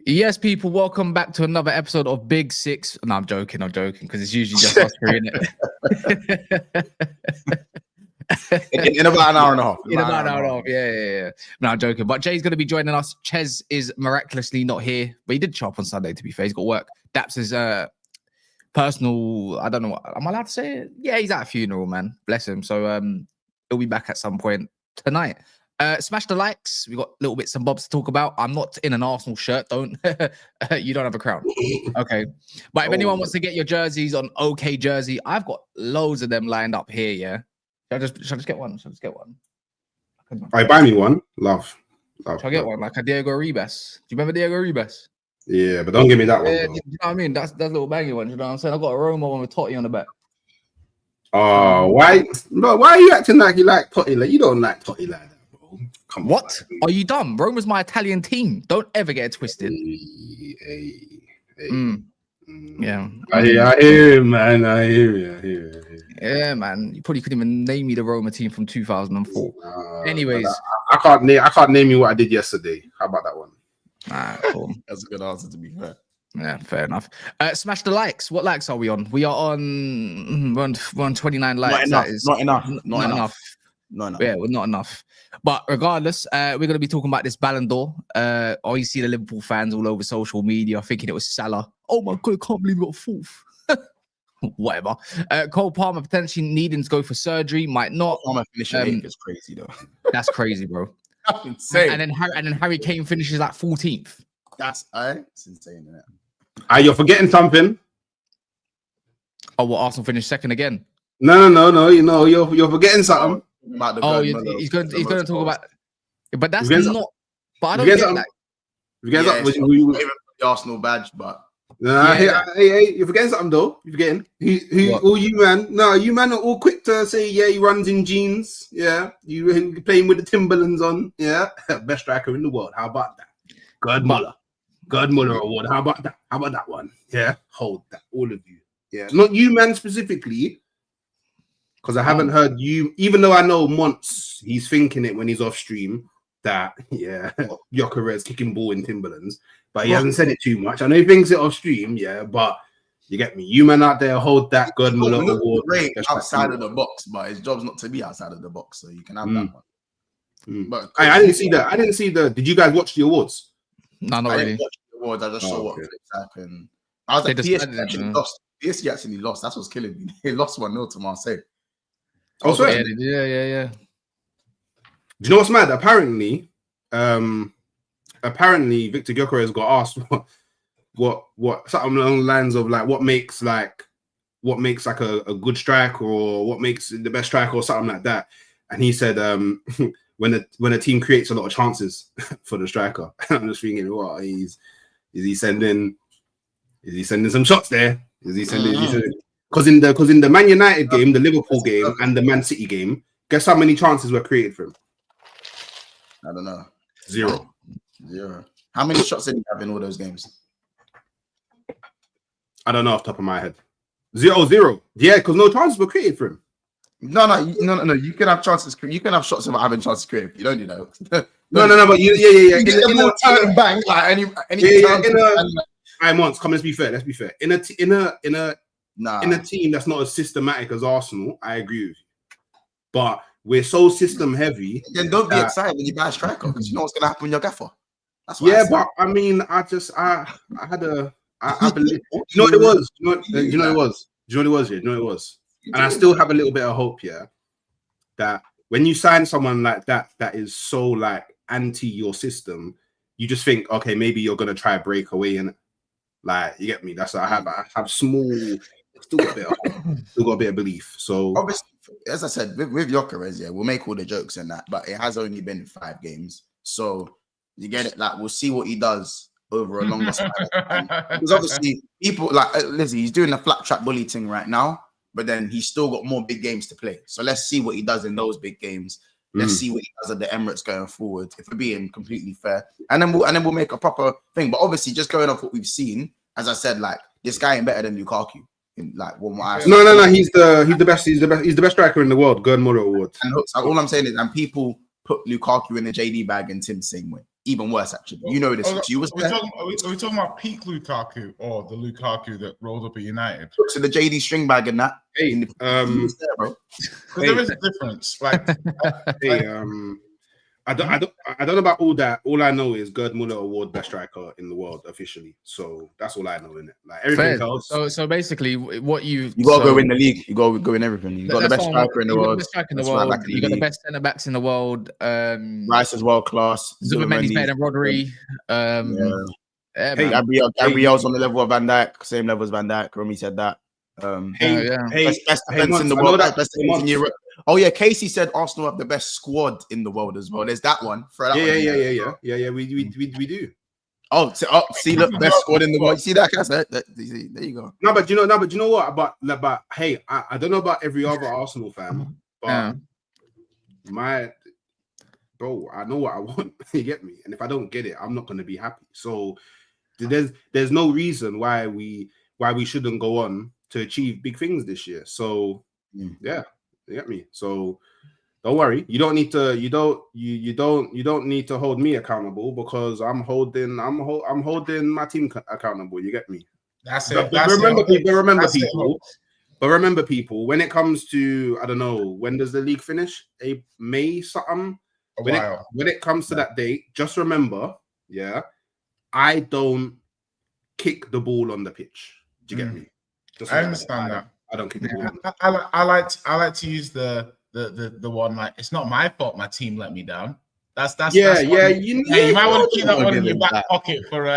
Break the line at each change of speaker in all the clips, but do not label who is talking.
Yes, people, welcome back to another episode of Big Six. No, I'm joking, because it's usually just us three, innit?
in about an hour and a half.
In about an hour and a half, yeah. No, I'm joking. But Jay's going to be joining us. Ches is miraculously not here, but he did show up on Sunday, to be fair. He's got work. Daps is personal, I don't know, am I allowed to say it? Yeah, he's at a funeral, man. Bless him. So he'll be back at some point tonight. Smash the likes. We got little bits and bobs to talk about. I'm not in an Arsenal shirt. Don't you don't have a crown. Okay. But if anyone wants to get your jerseys on OK Jersey, I've got loads of them lined up here. Yeah. Shall I just get one?
I buy me one. Love.
Shall I get one? Like a Diego Ribas. Do you remember Diego Ribas?
Yeah, but don't give me that one.
Yeah, you know what I mean? That's a little banging one. You know what I'm saying? I got a Roma one with Totti on the back.
Oh, why are you acting like you like Totti? Like, you don't like Totti like that. Come
what?
On,
are you dumb? Roma's my Italian team. Don't ever get it twisted.
Hey.
Yeah.
I hear him, man. I hear you.
Yeah, man. You probably couldn't even name me the Roma team from 2004. Anyways.
I can't name you what I did yesterday. How about that one?
Cool.
That's a good answer, to be fair.
Yeah, fair enough. Smash the likes. What likes are we on? We are on 29 likes.
Not enough.
Yeah, we're not enough. But regardless, we're going to be talking about this Ballon d'Or. You see the Liverpool fans all over social media thinking it was Salah. Oh my God, I can't believe we got fourth. Whatever. Cole Palmer potentially needing to go for surgery, might not.
Palmer finishing is crazy though.
That's crazy, bro.
That's insane.
And then Harry Kane finishes at 14th.
It's insane, isn't it?
You're forgetting something.
Oh, what, Arsenal finished second again?
No. You know, you're forgetting something.
He's going to talk about, but that's not. But I don't
get
get that.
The Arsenal badge, but
hey, you're forgetting something though. You're forgetting all you man. No, you man are all quick to say, yeah, he runs in jeans. Yeah, you playing with the Timberlands on. Yeah, best striker in the world. How about that? God Muller award. How about that? How about that one? Yeah, hold that, all of you. Yeah, not you man specifically. Because I haven't heard you, even though I know Monts, he's thinking it when he's off stream that, Gyökeres kicking ball in Timberlands, but he hasn't said it too much. I know he thinks it off stream, but you get me. You man out there, hold that God Muller award.
Outside of the box, but his job's not to be outside of the box, so you can have that one. But
I didn't see that. Did you guys watch the awards?
No, not really.
I didn't watch the awards. I just saw what flips happened. I was like, PSG actually lost. PSG actually lost. That's what's killing me. They lost 1-0 to Marseille.
Oh, sorry.
Yeah.
Do you know what's mad? Apparently, Victor Gyökeres got asked what something along the lines of like what makes like a good striker or what makes the best striker or something like that, and he said when a team creates a lot of chances for the striker. I'm just thinking, what is he sending some shots there? Is he sending? Because in the Man United game, the Liverpool game, and the Man City game, guess how many chances were created for him?
I don't know.
Zero.
How many shots did he have in all those games?
I don't know off the top of my head. Zero. Yeah, because no chances were created for him.
No. You can have chances. You can have shots without having chances created. You don't do that.
No. But you
get the ball turn and bang like any.
Let's be fair. In a team that's not as systematic as Arsenal, I agree with you. But we're so system heavy.
Then don't be excited when you buy a striker because you know what's gonna happen when you're gaffer. That's
but I mean, I believe. You know what it was? Do you know what it was? And I still have a little bit of hope, that when you sign someone like that is so like anti your system, you just think, okay, maybe you're gonna try break away and like, you get me. That's what I have small. Still got a bit of belief. So
obviously, as I said, with Gyökeres, we'll make all the jokes and that, but it has only been 5 games. So you get it. Like, we'll see what he does over a longer span. Because obviously, people like Lizzie, he's doing the flat track bully thing right now. but then he's still got more big games to play. So let's see what he does in those big games. Let's see what he does at the Emirates going forward, if we're being completely fair. And then we'll make a proper thing. But obviously, just going off what we've seen, as I said, like, this guy ain't better than Lukaku. In, like, what my eyes.
No. He's the best. He's the best striker in the world. Gerd Muller Award.
And all I'm saying is, and people put Lukaku in the JD bag and Tim the same way. Even worse, actually. You know this. Are
we talking about peak Lukaku or the Lukaku that rolled up at United?
So the JD string bag and that.
Hey,
there is a difference. Like,
I don't know about all that. All I know is Gerd Muller Award best striker in the world officially. So that's all I know in it. Like everything else.
So basically, what you
gotta go win the league. You gotta go in everything. You got the best striker in the world.
You got the best centre backs in the world.
Rice is world class.
Zubimendi's better than Rodri.
Gabriel's on the level of Van Dijk, same level as Van Dijk. Romy said that. Best defense in the world. Best defense in Europe. Oh yeah, Casey said Arsenal have the best squad in the world as well. There's that one.
Yeah. We do.
See, look, best squad in the world. See that? There you go.
No, but you know what? But hey, I don't know about every other Arsenal fan, but I know what I want. You get me? And if I don't get it, I'm not going to be happy. So there's no reason why we shouldn't go on to achieve big things this year. So yeah. You get me? So don't worry. You don't need to need to hold me accountable, because I'm holding my team accountable. You get me?
That's it.
But remember, people, when it comes to, I don't know, when does the league finish? May something? When it comes to that date, just remember, I don't kick the ball on the pitch. Do you get me?
I understand that.
I don't kick the ball.
I like to use the one, like, it's not my fault my team let me down. That's you might want to keep that one in your back pocket for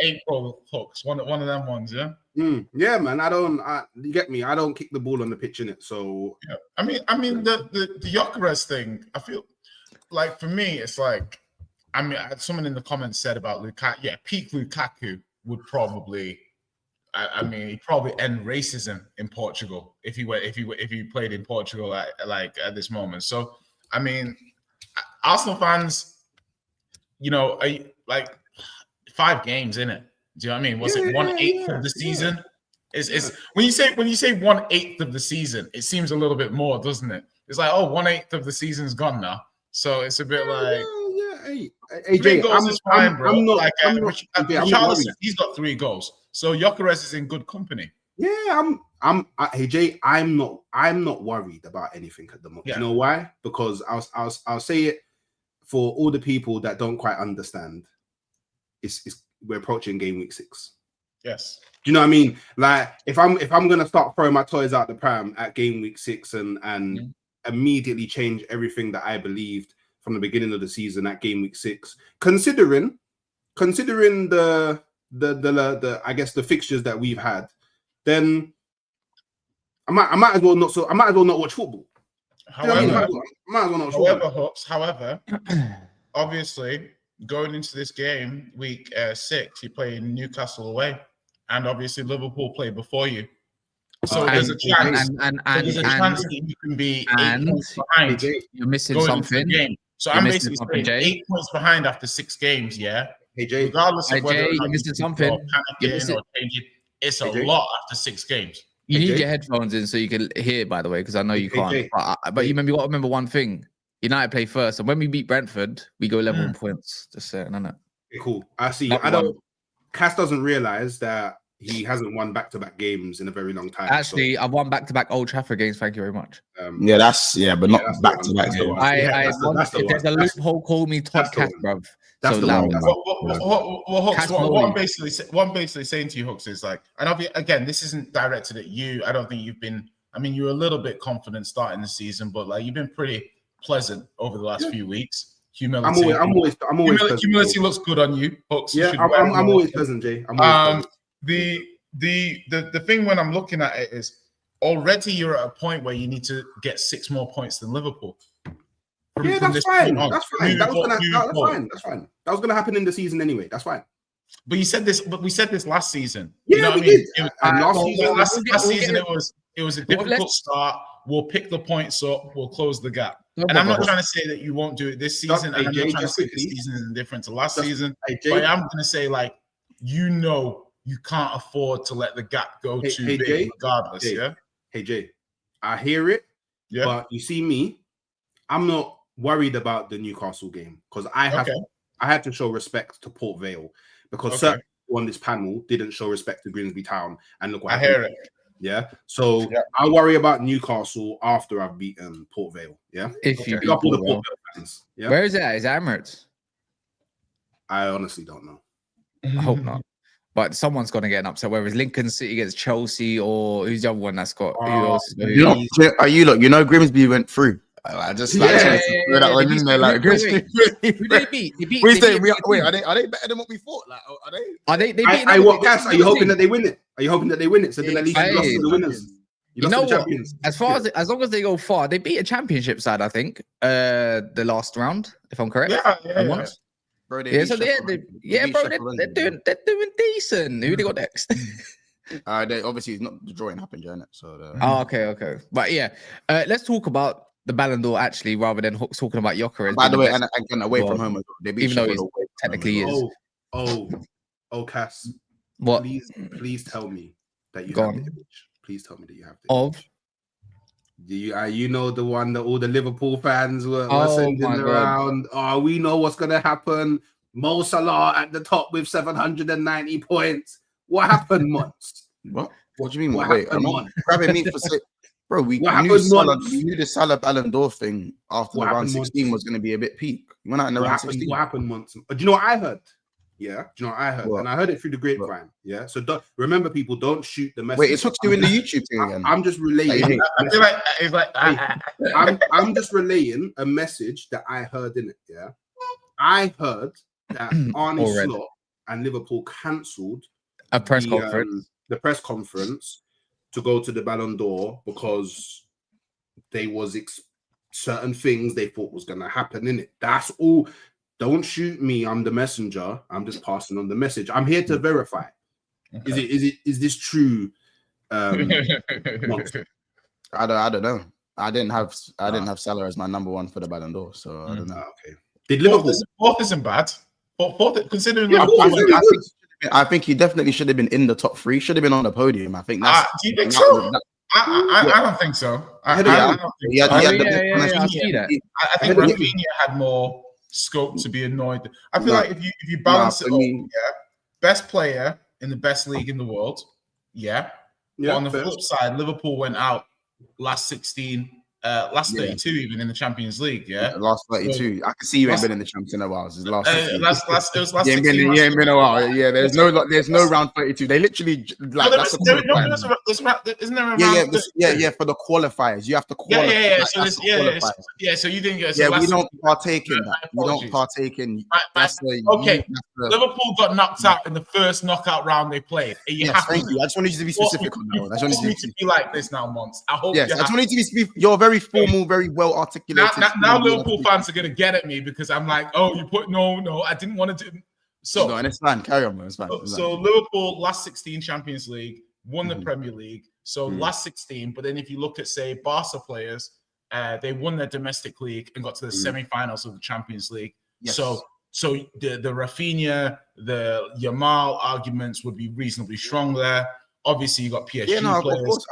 April hooks. One of them ones, yeah.
Yeah, man. You get me. I don't kick the ball on the pitch in it. So
yeah. I mean the Gyökeres thing. I feel like, for me, it's like, someone in the comments said about Lukaku. Yeah, peak Lukaku would probably. He'd probably end racism in Portugal if he played in Portugal at this moment. So, Arsenal fans, are like 5 games in it. Do you know what I mean? Was it 1/8 of the season? Is when you say 1/8 of the season, it seems a little bit more, doesn't it? It's like, 1/8 of the season's gone now, so it's a bit like.
Hey,
3 goals is fine, bro.
Richarlison,
he's got 3 goals. So Gyökeres is in good company.
Yeah, I'm not worried about anything at the moment. Yeah. You know why? Because I'll say it for all the people that don't quite understand. We're approaching game week 6.
Yes.
Do you know what I mean? Like, if I'm gonna start throwing my toys out the pram at game week 6 and immediately change everything that I believed from the beginning of the season at game week 6, considering the I guess the fixtures that we've had, then I might as well not watch football.
However, obviously, going into this game week 6, you're playing Newcastle away, and obviously Liverpool play before you. So there's a chance. That you can be 8 points behind.
You're missing something.
So I'm basically saying 8 points behind after 6 games. Yeah.
Hey Jay,
regardless of whether
you're missing something,
or changing, it's a lot after 6 games.
You need your headphones in so you can hear, by the way, because I know you can't. But you got to remember one thing: United play first, and when we beat Brentford, we go level on points. Just saying, no.
Cool. I see. Cass doesn't realize that he hasn't won back-to-back games in a very long time.
Actually, I've won back-to-back Old Trafford games. Thank you very much.
But not back-to-back.
If there's a loophole, call me Todd Cass, bruv.
That's
so
what I'm basically saying to you, Hooks, is like, and again, this isn't directed at you. I don't think you've been. You were a little bit confident starting the season, but like, you've been pretty pleasant over the last few weeks. Humility.
I'm always
humility looks good on you, Hooks.
Yeah, I'm always pleasant, Jay.
The thing when I'm looking at it is, already you're at a point where you need to get 6 more points than Liverpool.
That's fine. That's fine. That was gonna happen in the season anyway. That's fine.
But you said this. But we said this last season.
Yeah,
you know what I
we
mean?
did. And last season,
Last season, it was a difficult start. We'll pick the points up. We'll close the gap. And I'm not trying to say that you won't do it this season. And I'm not trying to say this season is different to last season. But I'm going to say, like, you can't afford to let the gap go too big, Jay, regardless.
Hey Jay, I hear it. Yeah. But you see me, I'm not worried about the Newcastle game because I had to show respect to Port Vale because certain people on this panel didn't show respect to Grimsby Town, and look what happened. I hear it. Yeah, so I worry about Newcastle after I've beaten Port Vale. Yeah,
if you beat Port Vale. Fans, yeah? Where is it at? Is it Emirates?
I honestly don't know.
I hope not. But someone's going to get an upset, whether it's Lincoln City against Chelsea or who's the other one that's got. Who else?
You know, Grimsby went through. I just that one in there. Like,
who they beat?
Wait, are they better than what we thought? Like, are they?
They beat
what Cass? Are you hoping that they win it? Are you hoping that they win it? So then at least you lost to the winners.
You know what? As long as they go far, they beat a championship side. I think the last round, if I'm correct.
Yeah.
Bro, they're doing decent. Who they got next?
They obviously it's not the drawing happened, Janet. So
okay. But yeah, let's talk about the Ballon d'Or actually, rather than talking about Gyökeres.
By the way, and again, away from home, they beat
even though he technically is.
Oh, Cass.
What?
Please tell me that you have the image. Please tell me that you have the
image.
Do you know the one that all the Liverpool fans were sending around? Oh, we know what's gonna happen. Mo Salah at the top with 790 points. What happened, Mons?
What do you mean? Wait, I'm not grabbing me for six. Bro, we knew the Salah Ballon d'Or thing after the round 16 was going to be a bit peak. We went out in the round 16.
What happened, Mons? Do you know what I heard? Yeah, do you know what I heard? What? And I heard it through the grapevine. Yeah, so remember, people, don't shoot the message.
Wait, it took you in the YouTube thing again.
I'm just relaying.
I feel like it's like
I'm just relaying a message that I heard in it. Yeah, I heard that Arne Slot and Liverpool cancelled
a press conference.
The press conference to go to the Ballon d'Or because there was certain things they thought was going to happen in it. That's all. Don't shoot me. I'm the messenger. I'm just passing on the message. I'm here to verify. Okay. Is this true?
I don't know. I didn't have Salah as my number one for the Ballon d'Or, so I don't know.
Okay. Did Liverpool?
Fourth isn't bad. Fourth, considering
I think he definitely should have been in the top three. Should have been on the podium. I think that's.
Do you think so? I don't think so. I think Rafinha had more scope to be annoyed. I feel like if you balance it all, best player in the best league in the world, but on the flip side, Liverpool went out last 16. Last 32 even in the Champions League,
last 32. I can see you ain't been in the Champions in a while. It was last
16.
You ain't been a while. Yeah, there's no round 32. They literally
isn't there a round?
For the qualifiers, you have to qualify.
So you didn't get.
We don't partake in that. We don't partake in.
Liverpool got knocked out in the first knockout round they played.
Thank you. I just wanted you to be specific on that one. I just wanted
you to be like this now, Mons. I hope.
Yes, I just wanted you to be. You're very formal, very well articulated.
Now Liverpool fans are gonna get at me because I'm like, no, I didn't want to do. So
and it's fine. Carry on, man. It's fine.
So Liverpool last 16 Champions League won the Premier League. So last 16, but then if you look at say Barca players, they won their domestic league and got to the semi-finals of the Champions League. Yes. So the Rafinha, the Yamal arguments would be reasonably strong there. Obviously, you got PSG players.
Of course.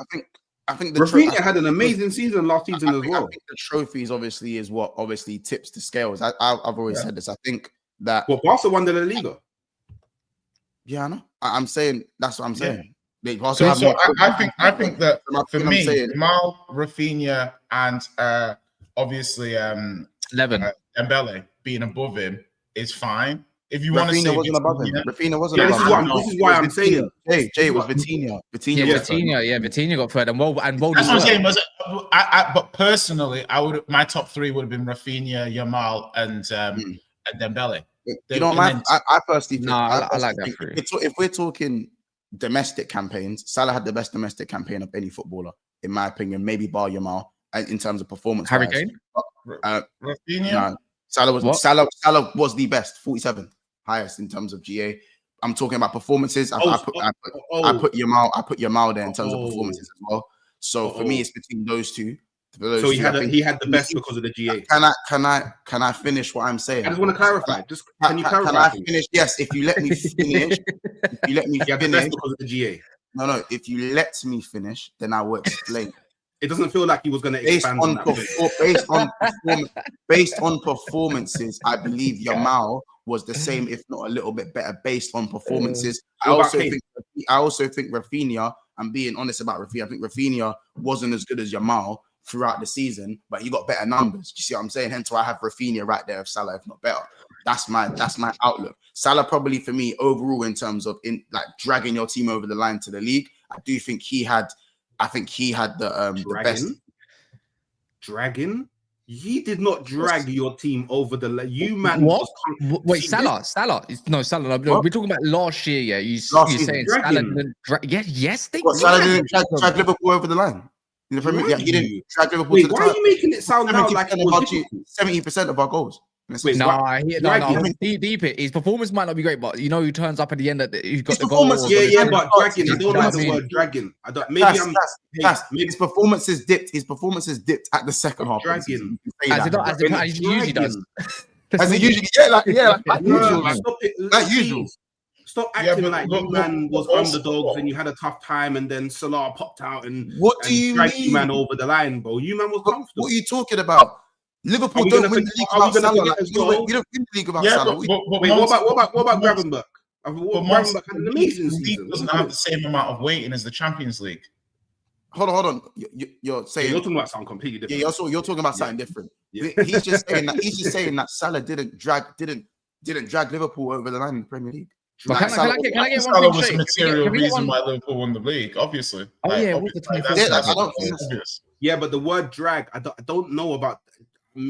I think
Rafinha had an amazing season last season as well.
I think the trophies obviously is what obviously tips the scales. I've always said this. I think that
Barca won the La Liga.
Yeah, I know. I'm saying that's what I'm saying.
I think that for me, Jamal, Rafinha, and obviously Dembele being above him is fine. If you want to say
wasn't above him, Rafinha wasn't above him.
This is why I'm saying.
Jay, it was Vitinha.
Vitinha got third, and
that's what I'm saying. But personally, my top three would have been Rafinha, Yamal, and Dembele.
You know, I personally think,
I like that three.
If we're talking domestic campaigns, Salah had the best domestic campaign of any footballer, in my opinion. Maybe bar Yamal in terms of performance.
Harry Kane,
Rafinha.
Salah was the best, 47, highest in terms of GA. I'm talking about performances. I put Yamal there in terms of performances as well. So for me, it's between those two.
So he had the best because of the GA.
Can I finish what I'm saying?
I just want to clarify. Can you clarify?
Can I finish? Yes, if you let me finish. If you let me
He had the
finish
best because of the GA.
No. If you let me finish, then I will explain.
It doesn't feel like he was going to expand on that.
Based on performances, I believe Yamal was the same, if not a little bit better, based on performances. I also think Rafinha. I'm being honest about Rafinha. I think Rafinha wasn't as good as Yamal throughout the season, but he got better numbers. Do you see what I'm saying? Hence why I have Rafinha right there of Salah, if not better. That's my outlook. Salah probably for me overall in terms of dragging your team over the line to the league. I do think he had. I think he had the best.
Dragon? He did not drag your team over the line. You man.
What? Wait, Salah. No, Salah. No, we're talking about last year. Yeah, you're saying Salah didn't drag. Yes, they.
Salah didn't drag Liverpool over the line. In the Premier League, he didn't drag Liverpool.
Wait, why are you making it sound now like it was
70% of our goals?
Wait, deep it. His performance might not be great, but you know who turns up at the end that who's got the goal.
Yeah, but dragging. I don't like the word dragging. I don't. Maybe
his performances dipped. His performances dipped at the second half.
Dragging.
As he usually does.
As he usually, like usual.
Stop acting like you man was underdogs and you had a tough time, and then Salah popped out and dragged you man over the line, bro. You man was comfortable.
What are you talking about? Liverpool don't win the league without Salah. We don't win the league without Salah.
Wait, what about Gravenberch? Gravenberch had an amazing season.
Doesn't have the same amount of weighting as the Champions League.
Hold on. You're saying
you're talking about something completely different.
Yeah, you're talking about something different. Yeah. He's just saying that Salah didn't drag Liverpool over the line in the Premier League.
But can I get one
Salah
thing
was
straight?
the material reason why Liverpool won the league, obviously.
Oh yeah, with the
24th.
Yeah, but the word drag, I don't know about.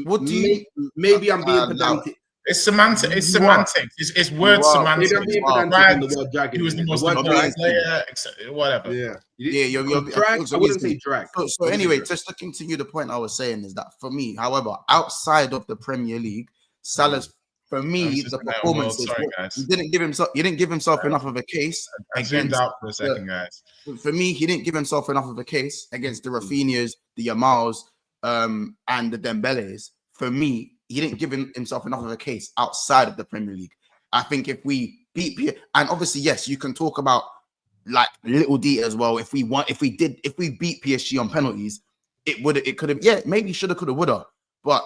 What do you?
Maybe I'm being pedantic.
It's semantic. It's semantics. It's word semantics.
Maybe I'm being pedantic in the word dragging.
He was the most important player, whatever.
You're drag. I wouldn't say drag.
So anyway, just to continue the point I was saying is that for me, however, outside of the Premier League, Salah's for me the performances. He didn't give himself enough of a case.
I zoomed out for a second, guys.
For me, he didn't give himself enough of a case against the Rafinhas, the Yamals, and the Dembeles. For me, he didn't give himself enough of a case outside of the Premier League. I think if we beat and obviously, yes, you can talk about like little D as well. If we beat PSG on penalties, it could have, maybe shoulda, coulda, woulda. But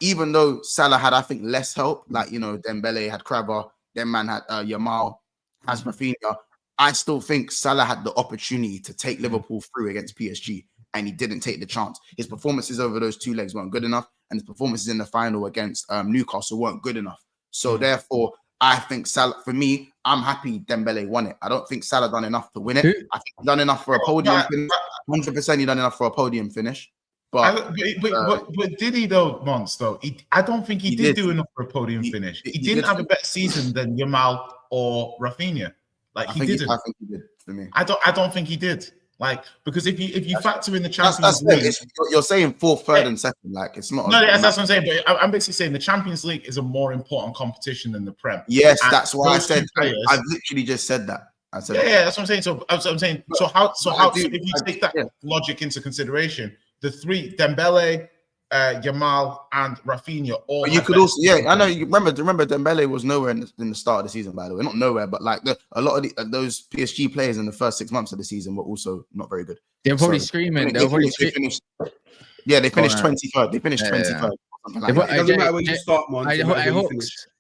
even though Salah had, I think, less help, like, you know, Dembele had Crabber, then man had Yamal, has Rafinha, I still think Salah had the opportunity to take Liverpool through against PSG, and he didn't take the chance. His performances over those two legs weren't good enough, and his performances in the final against Newcastle weren't good enough. So therefore, I think Salah, for me, I'm happy Dembele won it. I don't think Salah done enough to win it. I think he done enough for a podium finish. 100% he done enough for a podium finish. But
did he though, Mons? Though I don't think he did do enough for a podium finish. He didn't have a better season than Yamal or Rafinha. Like he didn't.
I think he did for me.
I don't think he did. Like, because if you factor in the Champions League,
you're saying fourth, third, and second. Like it's not.
No, that's what I'm saying. But I'm basically saying the Champions League is a more important competition than the Prem.
Yes, that's why I said. I've literally just said that. I said.
Yeah, that's what I'm saying. So I'm saying. So if you take that logic into consideration, the three Dembele, Yamal, and Rafinha all.
But you could also, I know. You remember Dembele was nowhere in the start of the season. By the way, not nowhere, but like a lot of those PSG players in the first 6 months of the season were also not very good.
They're probably screaming. They finished
23rd. They finished 23rd.
It doesn't matter where you start, man.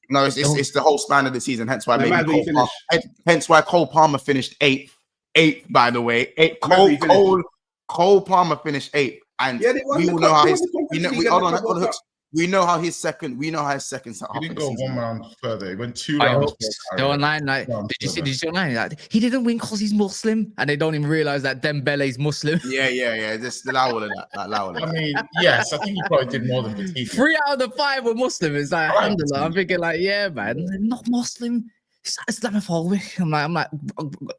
No, it's the whole span of the season. Hence why Cole Palmer finished eighth. By the way, Cole Palmer finished eighth. And we know how his second. We know how his second.
He didn't go one round further. He went 2 rounds.
They were did you see online? Like, he didn't win because he's Muslim, and they don't even realize that Dembele's Muslim.
Yeah. Just allow all of that.
I mean, yes, I think he probably did more than
3 out of the 5 were Muslim. It's like, alhamdulillah. I'm thinking like, yeah, man, not Muslim. It's Islamophobic. I'm like,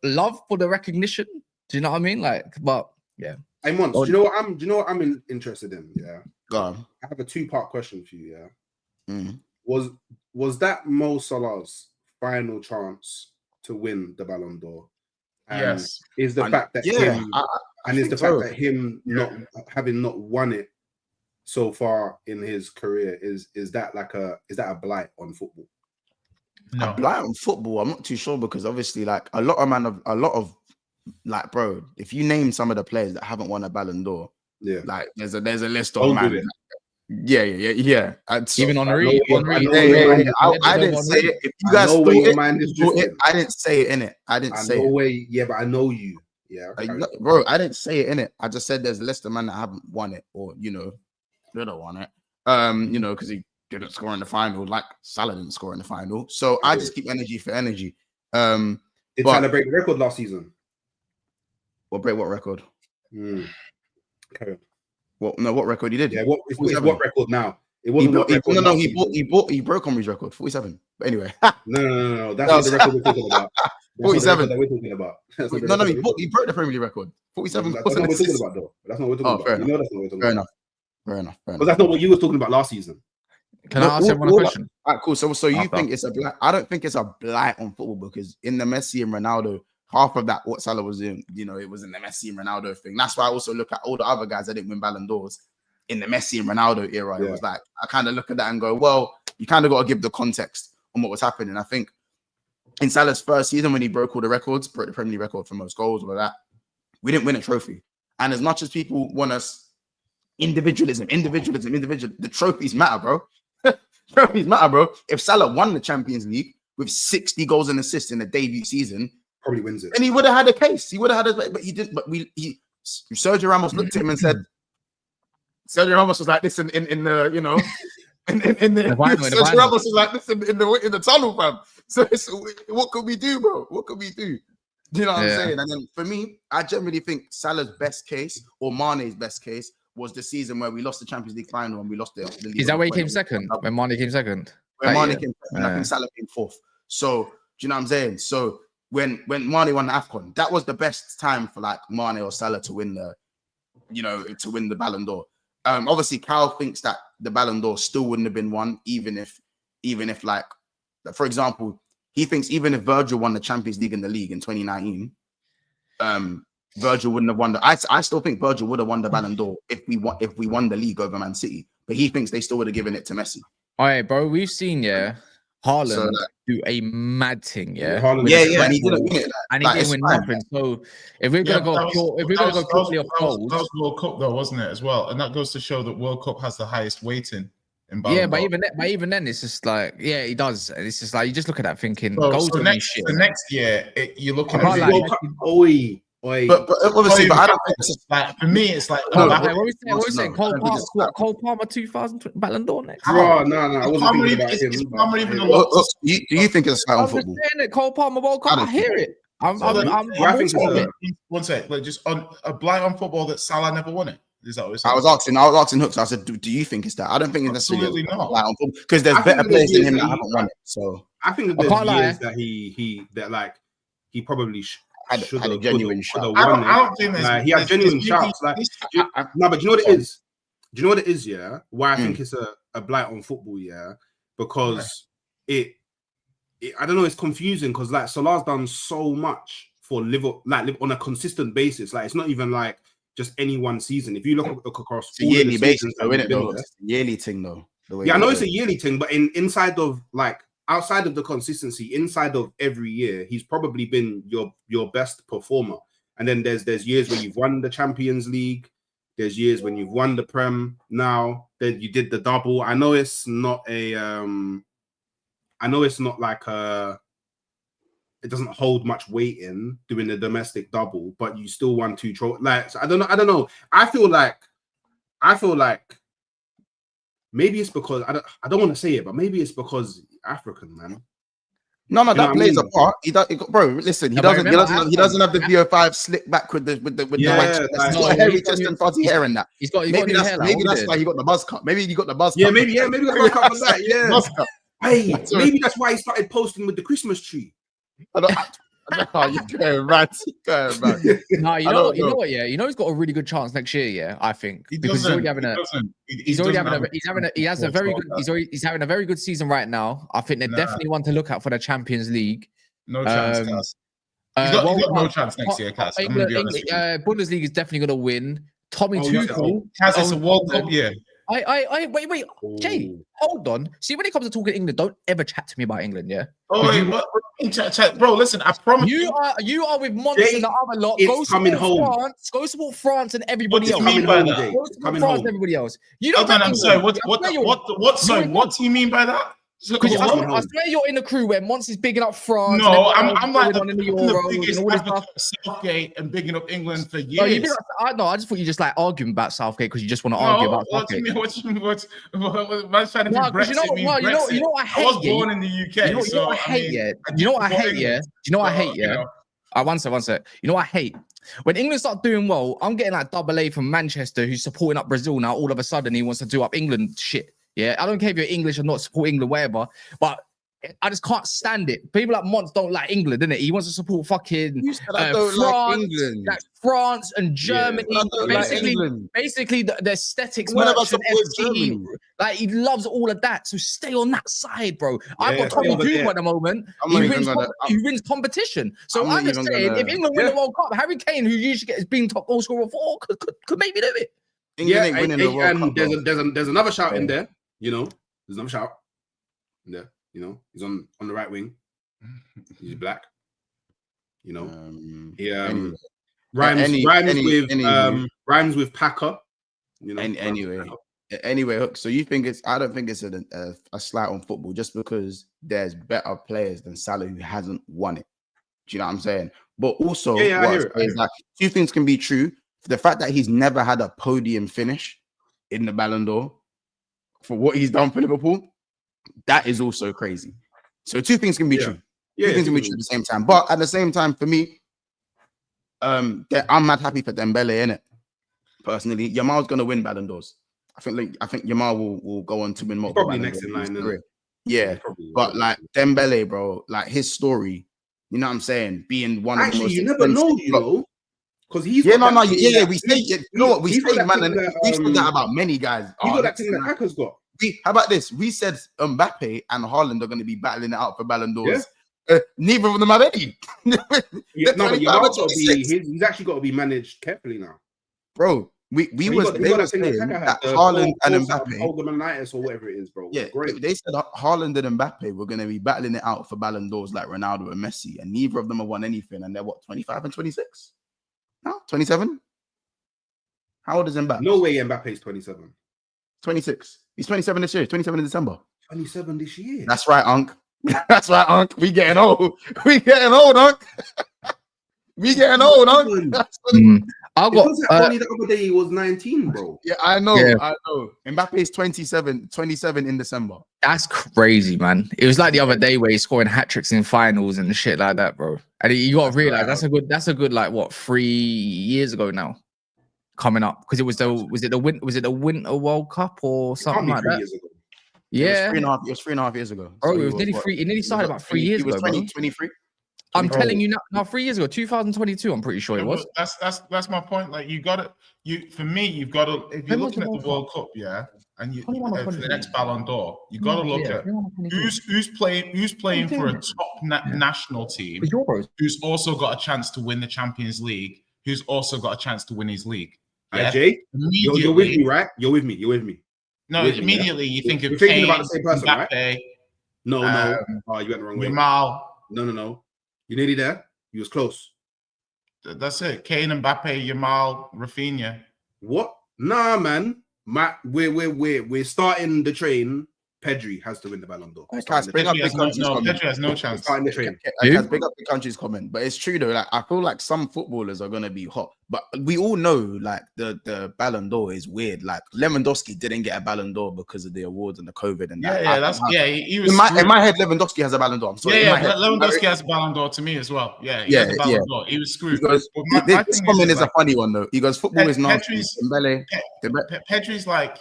love for the recognition. Do you know what I mean? Like, but yeah.
Hey, Mons, do you know what I'm interested in? Yeah,
go on.
I have a 2-part question for you. Yeah,
Mm.
Was that Mo Salah's final chance to win the Ballon d'Or. And
Yes.
is the fact that him, and is the fact that him not having not won it so far in his career is that a blight on football?
No.
A blight on football, I'm not too sure, because obviously, like a lot of like, bro, if you name some of the players that haven't won a Ballon d'Or,
Yeah,
like there's a list of
Don't
man.
do it.
Yeah.
Even Henry.
I didn't say it. If you guys thought
your
it,
mind is
thought it,
drifting.
I didn't say it in it. I didn't say it.
Yeah, but I know you. Yeah,
Bro, I didn't say it in it. I just said there's a list of men that haven't won it, or could have won it. Because he didn't score in the final, like Salah didn't score in the final. So I just keep energy for energy.
Did Salah break the record last season?
What record?
Okay.
What record he did?
Yeah, what record now? It wasn't
he broke Henry's record, 47. But anyway.
No. That's not the record we're talking about.
47.
That we're talking about.
He broke the Premier League record. 47.
That's not what we're talking about, though. That's not what we're talking about. You know that's not what we're talking about.
Fair enough.
But that's not what you were talking about last season.
Can I ask everyone a question?
All right, cool. So you think it's a blight? I don't think it's a blight on football, because in the Messi and Ronaldo, half of that what Salah was in, it was in the Messi and Ronaldo thing. That's why I also look at all the other guys that didn't win Ballon d'Ors in the Messi and Ronaldo era. It was like, I kind of look at that and go, well, you kind of got to give the context on what was happening. I think in Salah's first season, when he broke all the records, broke the Premier League record for most goals, all of that, we didn't win a trophy. And as much as people want us individualism, the trophies matter, bro. Trophies matter, bro. If Salah won the Champions League with 60 goals and assists in the debut season,
probably wins it.
and he would have had a case. He would have had but he didn't. But Sergio Ramos looked at him and said, Sergio Ramos was like this in the in the Sergio Ramos was like this in the tunnel, fam. So what could we do, bro? What could we do? Do you know what I'm saying? And then for me, I generally think Salah's best case or Mane's best case was the season where we lost the Champions League final and we lost the league.
Is that where he came second? When Mane came second?
When Mane came second, I think Salah came fourth. So do you know what I'm saying? So when Mane won the AFCON, that was the best time for like Mane or Salah to win the Ballon d'Or. Obviously, Cal thinks that the Ballon d'Or still wouldn't have been won, even if like, for example, he thinks even if Virgil won the Champions League and the league in 2019, Virgil wouldn't have won I still think Virgil would have won the Ballon d'Or if we won the league over Man City. But he thinks they still would have given it to Messi.
All right, bro. We've seen Haaland do a mad thing,
and he didn't win it,
and he didn't win nothing. So if we're gonna go purely off goals,
that was World Cup though, wasn't it, as well? And that goes to show that World Cup has the highest weighting in Ballon d'Or.
but even then, it's just like he does. It's just like you just look at that thinking goals
so
next, shit.
The next year, you're looking at
But obviously, but I don't think it's
like, for me, it's like
what we saying? Cole Palmer 2000 Ballon d'Or next.
Bro, no, I wasn't thinking about him.
Do you think it's a slight on football?
Cole Palmer World Cup. I hear it.
One sec, like just on a blind on football that Salah never won it. Is that what you're saying?
I was asking Hooks. I said, do you think it's that? I don't think it's necessarily
not
because there's better players than him that haven't won it. So
I think that there's years that he probably had a genuine shout.
I don't think
he had genuine shouts. Like, no, but do you know what it is? Do you know what it is? Yeah, why I think it's a blight on football. Yeah, because I don't know. It's confusing because like Salah's done so much for Liverpool, like on a consistent basis. Like it's not even like just any one season. If you look across
it's a yearly basis, though, isn't it? Though it's a yearly thing, though.
I know it's a yearly thing, but inside of like. Outside of the consistency, inside of every year, he's probably been your best performer. And then there's years where you've won the Champions League. There's years when you've won the Prem. Now then you did the double. I know it's not like it doesn't hold much weight in doing the domestic double, but you still won 2 trophies. Like so I don't know. I feel like. Maybe it's because I don't want to say it, but maybe it's because African, man.
No, that plays a part. He does, bro. Listen, he doesn't have the VO5 slick back with the white. He's got a hairy chest and fuzzy hair in that. Maybe that's why he got the buzz cut. Maybe he got the buzz cut.
Maybe got the buzz cut for that. Yeah. Hey, maybe that's why he started posting with the Christmas tree.
No, you're going right.
No, you know what? Yeah, you know he's got a really good chance next year. Yeah, I think because he's having a very good season right now. I think they're definitely one to look at for the Champions League.
No chance,
Um,
Cass. He's got no chance next year, Cass. I'm gonna be honest with you.
Bundesliga is definitely going to win. Tommy Tuchel.
Cass, it's a World Cup year.
Wait, Jay, hold on. See, when it comes to talking England, don't ever chat to me about England, yeah?
Oh, bro, listen, I promise
you are with monsters and the other lot.
Go
support France and everybody else.
What do you mean by that?
Go support France and everybody else. You don't.
I'm sorry. What do you mean by that?
I swear you're in the crew where Mons is bigging up France.
No, I'm like the biggest advocate of Southgate and bigging up England for years.
I just thought you just like arguing about Southgate because you just want to argue about Southgate.
What you mean? What's trying to do Brexit?
You know what I hate?
I was born in the UK.
You know what I hate? You know what I hate? You know what I hate? One sec. You know what I hate? When England start doing well, I'm getting like double A from Manchester who's supporting up Brazil now. All of a sudden, he wants to do up England shit. Yeah, I don't care if you're English or not, support England, whatever. But I just can't stand it. People like Mons don't like England, innit? He wants to support fucking France and Germany. Basically, the aesthetics. FC, like he loves all of that. So stay on that side, bro. I've got Tommy Doom at the moment. He wins competition. So I'm just saying, if England win the World Cup, Harry Kane, who usually gets being top goal scorer for, could maybe do it.
There's another shout in there. You know, there's another shout in there. You know, he's on the right wing. He's black. You know, rhymes with Packer. You know,
anyway, Hook. So you think I don't think it's a slight on football just because there's better players than Salah who hasn't won it. Do you know what I'm saying? But also, like, two things can be true. The fact that he's never had a podium finish in the Ballon d'Or for what he's done for Liverpool, that is also crazy. So two things can be true. Two things can be true at the same time. But at the same time, for me, I'm mad happy for Dembele, innit? Personally, Yamal's gonna win Ballon d'Ors. I think Yamal will go on to win multiple.
Probably next in line.
Yeah, but like Dembele, bro, like his story, you know what I'm saying? Being one of the most.
You never know, you know. Because he's
we say you know what we say, man, and we've said that about many guys.
He's got that thing that Packers got.
How about this? We said Mbappe and Haaland are going to be battling it out for Ballon d'Ors. Neither of them have any.
But he's actually got to be managed carefully now,
bro. They were saying that Haaland and Mbappe,
or whatever it is, bro.
Yeah, great. They said Haaland and Mbappe were going to be battling it out for Ballon d'Ors like Ronaldo and Messi, and neither of them have won anything. And they're what, 25 and 26? No, 27. How old is Mbappe?
No way, Mbappe's 27.
26. He's 27 this year. 27 in December.
27 this year.
That's right, Unc. That's right, Unc. We getting old. We getting old, Unc. We getting old, Unc.
Only the other day he was 19, bro.
Yeah, I know. Mbappe's 27 in December.
That's crazy, man. It was like the other day where he's scoring hat tricks in finals and shit like that, bro. And you got to realize that's a good like what 3 years ago now, coming up because was it the Winter World Cup or something like that? Yeah,
it was 3.5 years ago.
Oh, so it was nearly 3. It nearly started about 3 years ago.
He was 23.
I'm telling you now, 3 years ago, 2022. I'm pretty sure it was.
That's my point. Like you've got to. If you're looking at the World Cup, and for the next Ballon d'Or, you got to look at who's playing for a top national team, who's also got a chance to win the Champions League, who's also got a chance to win his league.
Yeah? Jay, you're with me, right? You're with me.
No, immediately you think of
you're thinking about the same person,
Mbappe,
right? No. Oh, you went the wrong way.
Yamal.
No. You nearly there. You was close.
That's it. Kane, Mbappe, Yamal, Rafinha.
What? Nah, man. We're starting the train. Pedri has to win the Ballon d'Or.
Pedri has no chance.
Starting the train.
Big up the country's comment, but it's true though. Like I feel like some footballers are gonna be hot, but we all know like the Ballon d'Or is weird. Like Lewandowski didn't get a Ballon d'Or because of the awards and the COVID and that.
He was
in my head. Lewandowski has a Ballon d'Or. I'm sorry.
Lewandowski has a Ballon d'Or to me as well. He has a Ballon d'Or. He was screwed.
This comment is a funny one though. He goes, football is not.
Pedri's like.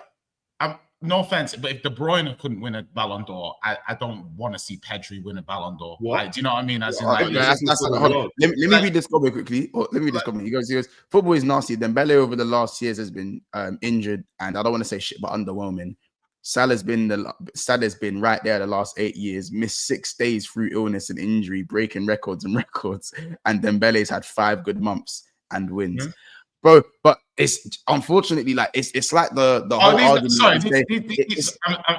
No offense, but if De Bruyne couldn't win a Ballon d'Or, I don't want to see Pedri win a Ballon d'Or. Like, do you know what I mean? As in, like,
let me read this comment quickly. He goes, football is nasty. Dembele over the last years has been injured, and I don't want to say shit, but underwhelming. Salah's been right there the last 8 years, missed 6 days through illness and injury, breaking records, and Dembele's had 5 good months and wins. Bro, but it's unfortunately like it's like the whole argument.
Sorry,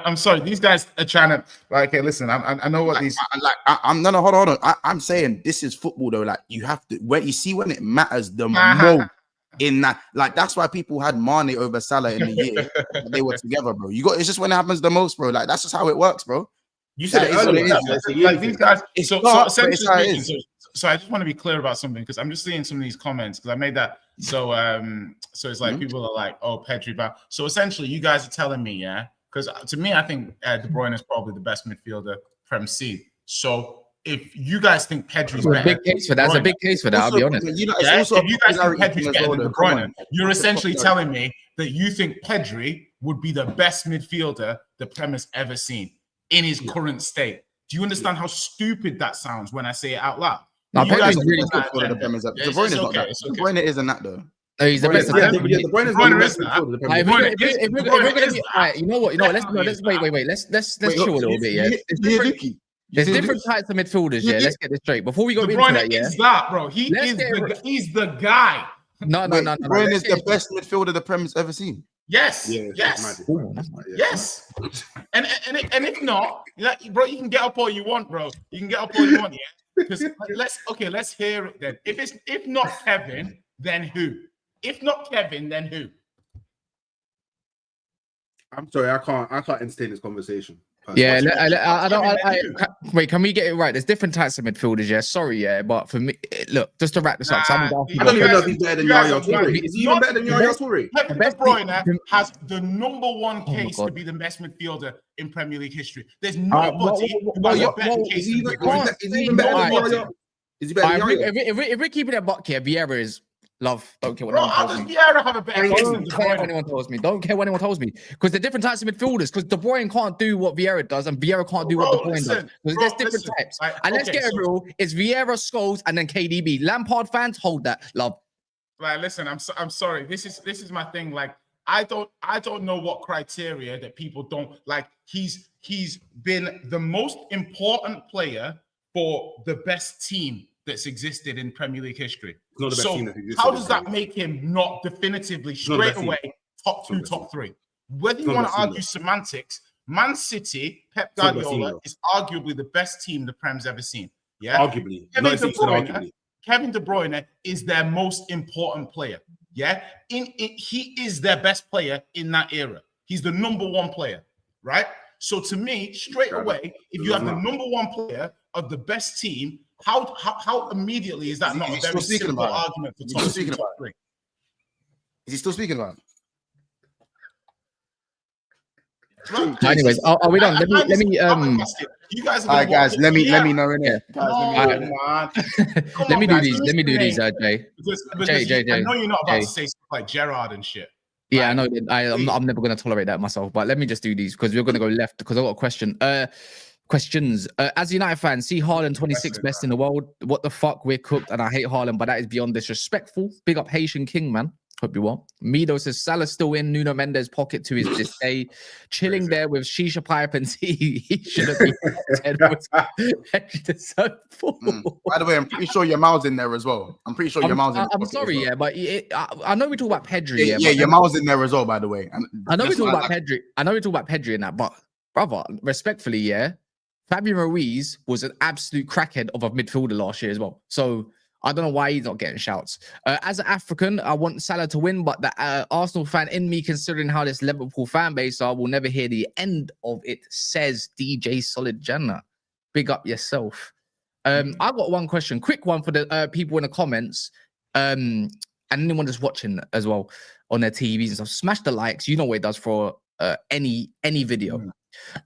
I'm sorry. These guys are trying to like. Okay, listen. I know what
like,
these.
I'm no, hold on. I'm saying this is football though. Like you have to when it matters the most. In that, like that's why people had Mane over Salah in the year they were together, bro. It's just when it happens the most, bro. Like that's just how it works, bro.
You said it earlier.
Like these guys. So essentially,
it's
so I just want to be clear about something because I'm just seeing some of these comments because I made that. So it's like people are like, oh, Pedri back. So essentially, you guys are telling me, yeah, because to me, I think De Bruyne is probably the best midfielder Prem C. So if you guys think Pedri's better,
a big case for that. That's a big case for that. I'll be honest.
If you guys think Pedri's better than De Bruyne, you're essentially telling me that you think Pedri would be the best midfielder the Prem has ever seen in his current state. Do you understand how stupid that sounds when I say it out loud?
No, Pedri's really
good for the Prem. De Bruyne is not that. De Bruyne isn't that though.
No, he's the best.
De Bruyne is the best midfielder.
If we're gonna be, you know what? Let's wait. Let's chill a little bit. Yeah. There's different types of midfielders, yeah. Let's get this straight. Before we go into that, yeah.
Is that, bro? He's the guy.
No.
De Bruyne is the best midfielder the Prem has ever seen.
Yes. Yes. Yes. And if not, bro, you can get up all you want, bro. You can get up all you want, yeah. Because let's hear it then. If not Kevin, then who? If not Kevin, then who?
I'm sorry, I can't entertain this conversation.
Yeah, wait, can we get it right? There's different types of midfielders, yeah. Sorry, yeah, but for me, look, just to wrap this up,
I don't even know if he's better than Yaya Toure. Is he even better than Yaya Toure?
Kevin De Bruyne has the #1 case to be the best midfielder in Premier League history. There's nobody who has a better case.
Is he even better than Yaya? Is he better than Yaya?
If we're keeping it a buck here, Vieira is love. Don't care what anyone tells me.
Vieira have a better case than
Don't care what anyone tells me. Don't care what anyone tells me. Because they're different types of midfielders. Because De Bruyne can't do what Vieira does, and Vieira can't do what De Bruyne does. Because there's different types. And let's get it real. It's Vieira, Scholes, and then KDB. Lampard fans hold that love.
Like, listen, I'm sorry. This is my thing. Like, I don't know what criteria that people don't like. He's been the most important player for the best team that's existed in Premier League history. So how does that make him not definitively straight away top 2, top 3? Whether you want to argue semantics, Man City, Pep Guardiola is arguably the best team the Prem's ever seen. Yeah,
arguably.
Kevin De Bruyne is their most important player. Yeah, he is their best player in that era. He's the #1 player, right? So to me, straight away, if you have the #1 player of the best team, how immediately is that not a very simple argument for top 2, top 3?
Is he still speaking about it?
Right. Anyways, are we done? Let me
you guys are
all right, guys, let me know in here.
Let me do these, Jay. Jay.
I know you're not about to say stuff like Gerrard and shit.
Yeah, I know. I'm never going to tolerate that myself. But let me just do these because we're going to go left because I got a question. Questions. As a United fan, see Haaland 26 best in the world. What the fuck? We're cooked, and I hate Haaland, but that is beyond disrespectful. Big up Haitian King, man. Hope you well. Mido says Salah still in Nuno Mendes' pocket to his disday, chilling there with shisha pipe and tea. He shouldn't be.
By the way, I'm pretty sure Yamal's in there as well. I'm pretty sure Yamal's in there.
I'm sorry, yeah, but I know we talk about Pedri.
Yeah, Yamal's in there as well, by the way.
I know we talk about Pedri. I know we talk about Pedri and that, but brother, respectfully, yeah, Fabian Ruiz was an absolute crackhead of a midfielder last year as well. So I don't know why he's not getting shouts. As an African, I want Salah to win, but the Arsenal fan in me, considering how this Liverpool fan base are, will never hear the end of it, says DJ Solid Jannah. Big up yourself. I got one question, quick one for the people in the comments, and anyone that's watching as well on their TVs and stuff. Smash the likes. You know what it does for any video.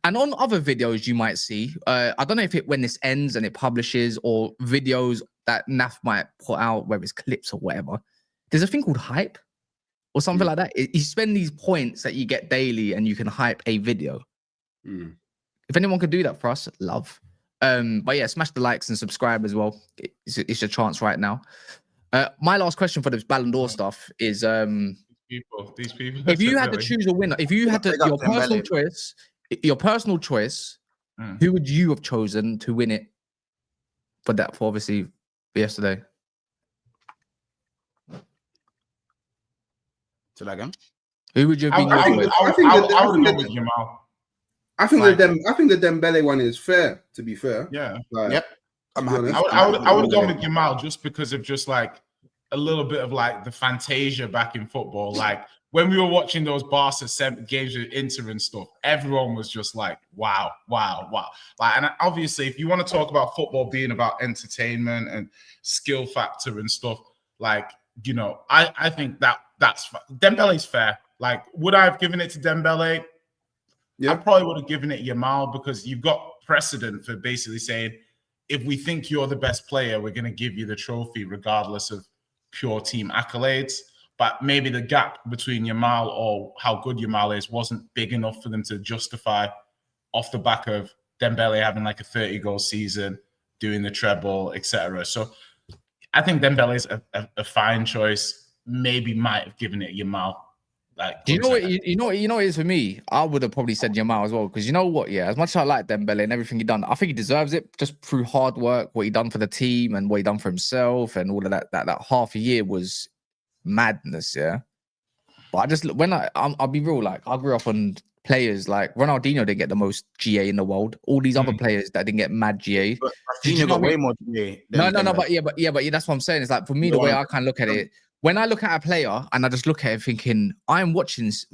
And on other videos you might see, I don't know if when this ends and it publishes or videos that NAF might put out, whether it's clips or whatever, there's a thing called hype or something like that. You spend these points that you get daily and you can hype a video. If anyone could do that for us, love. But yeah, smash the likes and subscribe as well. It's your chance right now. My last question for this Ballon d'Or stuff is
These people.
If you had to choose a winner, if you had to
Big up
your personal
Dembele.
choice, who would you have chosen to win it for that? For obviously yesterday.
Say that again.
Who would you have
I
been your choice?
would go with Yamal.
I think
Like-
I think the Dembele one is fair. To be fair,
Yeah.
Like,
Yep. I'm
to be
happy.
honest.
I would have gone with Yamal just because of just like a little bit of like the fantasia back in football. Like when we were watching those Barca games with Inter and stuff, everyone was just like, wow, wow, wow. Like, and obviously, if you want to talk about football being about entertainment and skill factor and stuff, like, you know, I think that's Dembele's fair. Like, would I have given it to Dembele?
Yeah.
I probably would have given it Yamal because you've got precedent for basically saying, if we think you're the best player, we're going to give you the trophy regardless of pure team accolades. But maybe the gap between Yamal or how good Yamal is wasn't big enough for them to justify off the back of Dembele having like a 30-goal season, doing the treble, etc. So I think Dembele is a fine choice. Maybe might have given it Yamal. Like,
Do you know what you know what it is for me? I would have probably said Yamal as well, because you know what? Yeah, as much as I like Dembele and everything he done, I think he deserves it just through hard work, what he done for the team and what he done for himself, and all of that. That half a year was madness, yeah. But I just I'll be real, like I grew up on players like Ronaldinho didn't get the most GA in the world. All these other players that didn't get mad GA.
But
Did you
Rafinha
know
got
what I
way
mean?
more GA.
No, but that's what I'm saying. It's like for me, the way I kind of look at it. When I look at a player and I just look at it thinking, I'm watching this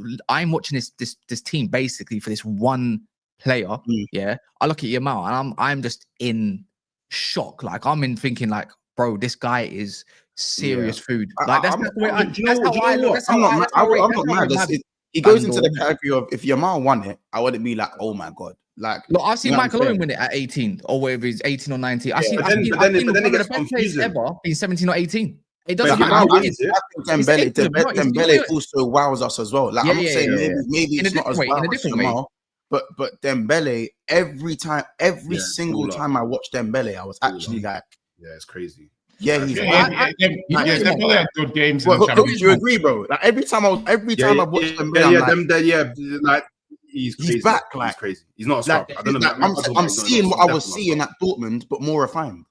team basically for this one player. Yeah. I look at Yamal and I'm just in shock. Like I'm in thinking like, bro, this guy is serious food. Like that's the way
I'm not mad. He goes into the category of if Yamal won it, I wouldn't be like, oh my God. Like,
look, I've seen Michael Owen win it at 18 or whether he's 18 or 19. I've seen one of the best players ever being 17 or 18. It doesn't matter.
I think Dembele also wows us as well. Like I'm not saying maybe it's not as well as Yamal, but Dembele every single time I watch Dembele, I was actually like,
yeah, it's crazy.
Yeah, he's
Dembele had good games.
Do you agree, bro? Like every time I watch Dembele,
like he's
back. Like
he's crazy. He's not a star. I don't know.
I'm seeing what I was seeing at Dortmund, but more refined.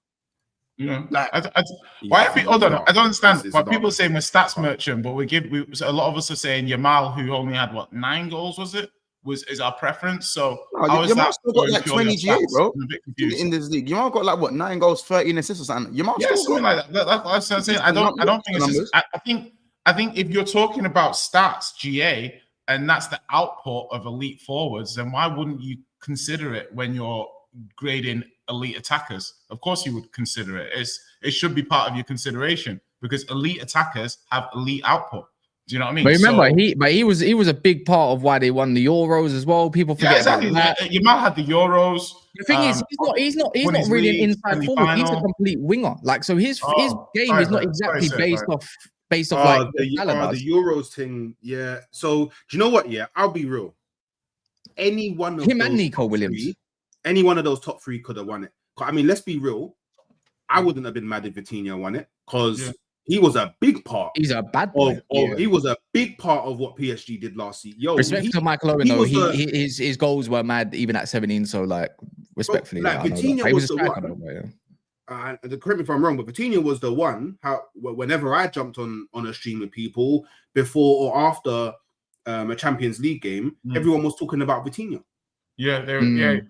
You know, like hold on, I don't understand. But people saying we're stats merchant, but a lot of us are saying Yamal, who only had 9 goals, is our preference. So
Yamal still got like 20 GA, bro. In this league, Yamal got like 9 goals, 13 assists or something. Yamal still
something like that. That's what I'm saying. I don't think it's just, I think if you're talking about stats, GA, and that's the output of elite forwards, then why wouldn't you consider it when you're grading elite attackers? Of course you would consider it. It should be part of your consideration because elite attackers have elite output. Do you know what I mean?
But remember, he was a big part of why they won the Euros as well. People forget
exactly.
about that.
Yamal had the Euros.
The thing is, he's not really an inside forward. He's a complete winger. Like so, his game is not exactly based off like
the Euros thing. Yeah. So do you know what? Yeah, I'll be real. Any one of
him and Nico Williams.
Any one of those top 3 could have won it. I mean, let's be real. I wouldn't have been mad if Vitinha won it because he was a big part.
He's a bad boy.
He was a big part of what PSG did last season.
Respect to Michael Owen though, his goals were mad even at 17. So like, respectfully,
Vitinha was the one. Correct me if I'm wrong, but Vitinha was the one. Whenever I jumped on a stream with people before or after a Champions League game, everyone was talking about Vitinha.
Vitinha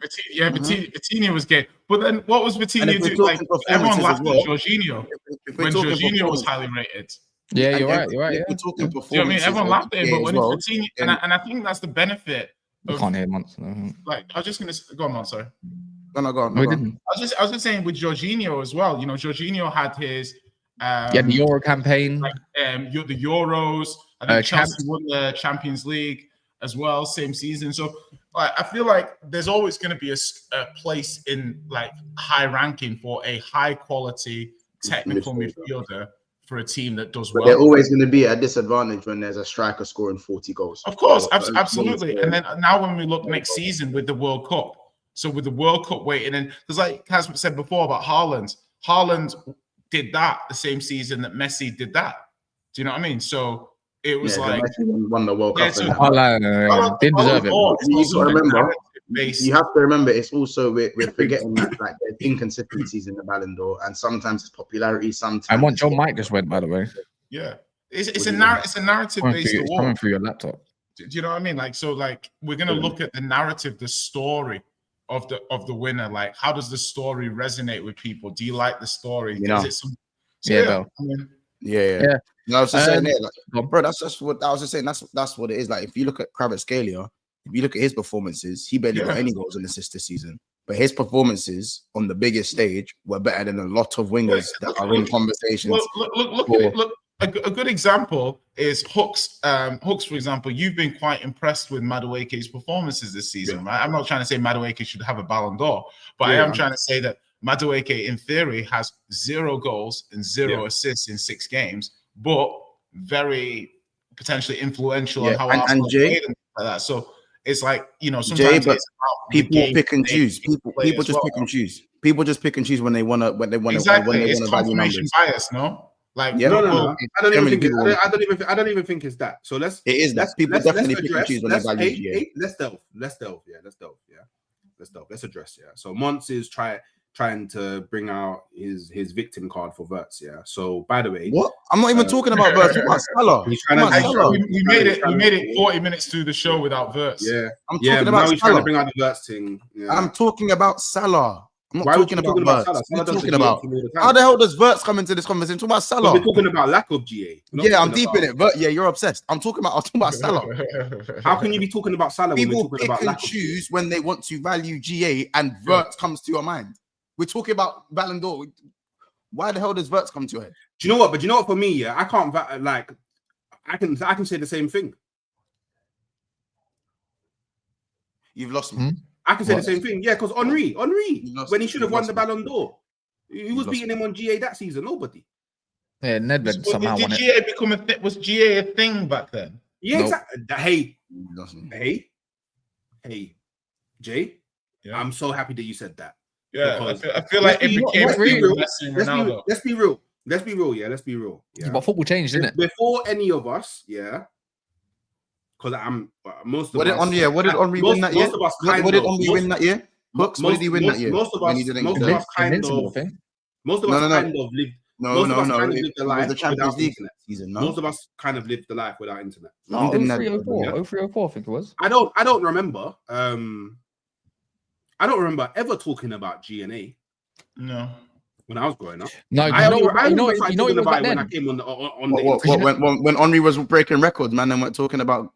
was gay. But then what was Vitinha doing? Like everyone laughed at Jorginho when Jorginho was highly rated.
Yeah, you're right.
We're talking performance.
You know what I mean? Everyone laughed at him, but when it's Vitinha, and I think that's the benefit.
I can't hear Monts.
Like I was just gonna go on, Monts, sorry.
No, go on.
I was just saying with Jorginho as well. You know, Jorginho had his
the Euro campaign,
the Euros. I think Chelsea won the Champions League as well, same season. So I feel like there's always going to be a place in like high ranking for a high quality technical midfielder for a team that does well.
But they're always going to be at a disadvantage when there's a striker scoring 40 goals.
Of course, absolutely. And then now when we look next season with the World Cup, so with the World Cup waiting, and because like Kaz said before about Haaland did that the same season that Messi did that. Do you know what I mean? So It was like
Messi won the World Cup.
so-
and that.
Oh, no, didn't deserve it.
You got to remember.
based.
You have to remember, it's also we're forgetting that like there's inconsistencies in the Ballon d'Or, and sometimes it's popularity. Sometimes
I want John Mike just went, by the way.
Yeah, it's a narrative based
It's coming through your laptop.
Do you know what I mean? Like, so, like, we're gonna look at the narrative, the story of the winner. Like, how does the story resonate with people? Do you like the story?
You know.
Is it some? So,
Yeah,
yeah,
Bell.
I mean,
Yeah. No, I was just saying there, like,
go on.
bro. That's just what I was just saying. That's what it is. Like, if you look at Kvaratskhelia, if you look at his performances, he barely got any goals and assists this season. But his performances on the biggest stage were better than a lot of wingers that are in conversations.
Look at it. Look, a good example is Hooks. Hooks, for example, you've been quite impressed with Madueke's performances this season, right? I'm not trying to say Madueke should have a Ballon d'Or, but I am trying to say that Madueke, in theory, has 0 goals and 0 assists in 6 games, but very potentially influential on how Arsenal played and like that. So it's like, you know, sometimes
Jay, but
it's about
people pick and choose. People just pick and choose. People just pick and choose when they want to
exactly.
when they
It's
want to value
confirmation
numbers.
bias, no? Like,
No. I don't even think it's that. So let's.
It is that people definitely pick and choose when they value GA.
Let's delve. Let's address. Yeah. So Mons is trying to bring out his victim card for Verts. Yeah. So by the way,
What? I'm not even talking about Verts. Talking about Salah.
We made it 40 minutes through the show without Verts.
Yeah.
I'm talking about
he's trying to bring out the Verts thing. Yeah.
I'm talking about Salah. I'm not
Why would you
talking
be
about
talking about
Verts.
Salah?
I'm
Salah
talking
does
about
GA all the time.
how the hell does Verts come into this conversation? Talking about Salah.
We're talking about lack of GA.
Yeah, I'm deep in it. But yeah, you're obsessed. I'm talking about Salah.
How can you be talking about Salah when we're
People
talking
pick
about
and
lack of GA?
choose when they want to value GA and Verts comes to your mind. We're talking about Ballon d'Or. Why the hell does Verts come to your head?
Do you know what? But you know what? For me, yeah, I can't like. I can say the same thing.
You've lost me.
I can say the same thing. Yeah, because Henri,
lost-
when he should have
you've
won
lost
the
me.
Ballon d'Or, who was beating him on GA that season? Nobody.
Yeah, Nedved somehow won
Did
it.
GA become was GA a thing back then?
Yeah,
Nope.
exactly. Hey,
You've lost me.
Jay.
Yeah.
I'm so happy that you said that.
Yeah,
Because
I feel like it became
let's be real.
Messi and Ronaldo.
Let's be real. Let's be real. Yeah, let's be real. Yeah.
But football changed, didn't it?
Before any of us, yeah. Because I'm most of
What did
us.
Henri? What did Henri win that year?
Most of us
What did Henri win that year? Hooks. What did he win that year?
Most of
when
us,
he didn't
most
get
of
it?
us kind
Invincible,
of,
I think.
most of us kind of lived.
No.
Most of us kind of
It
lived the
was
life
the Champions
without
League
internet.
season. No,
Most of us kind of lived the life without internet.
No,
didn't
0304. 0304, I think it was.
I don't remember. I don't remember ever talking about GNA
No.
when I was growing up.
No,
I remember
you know
talking
it was
about
back
it when I
then.
came on the
when Henri was breaking records, man, they weren't talking about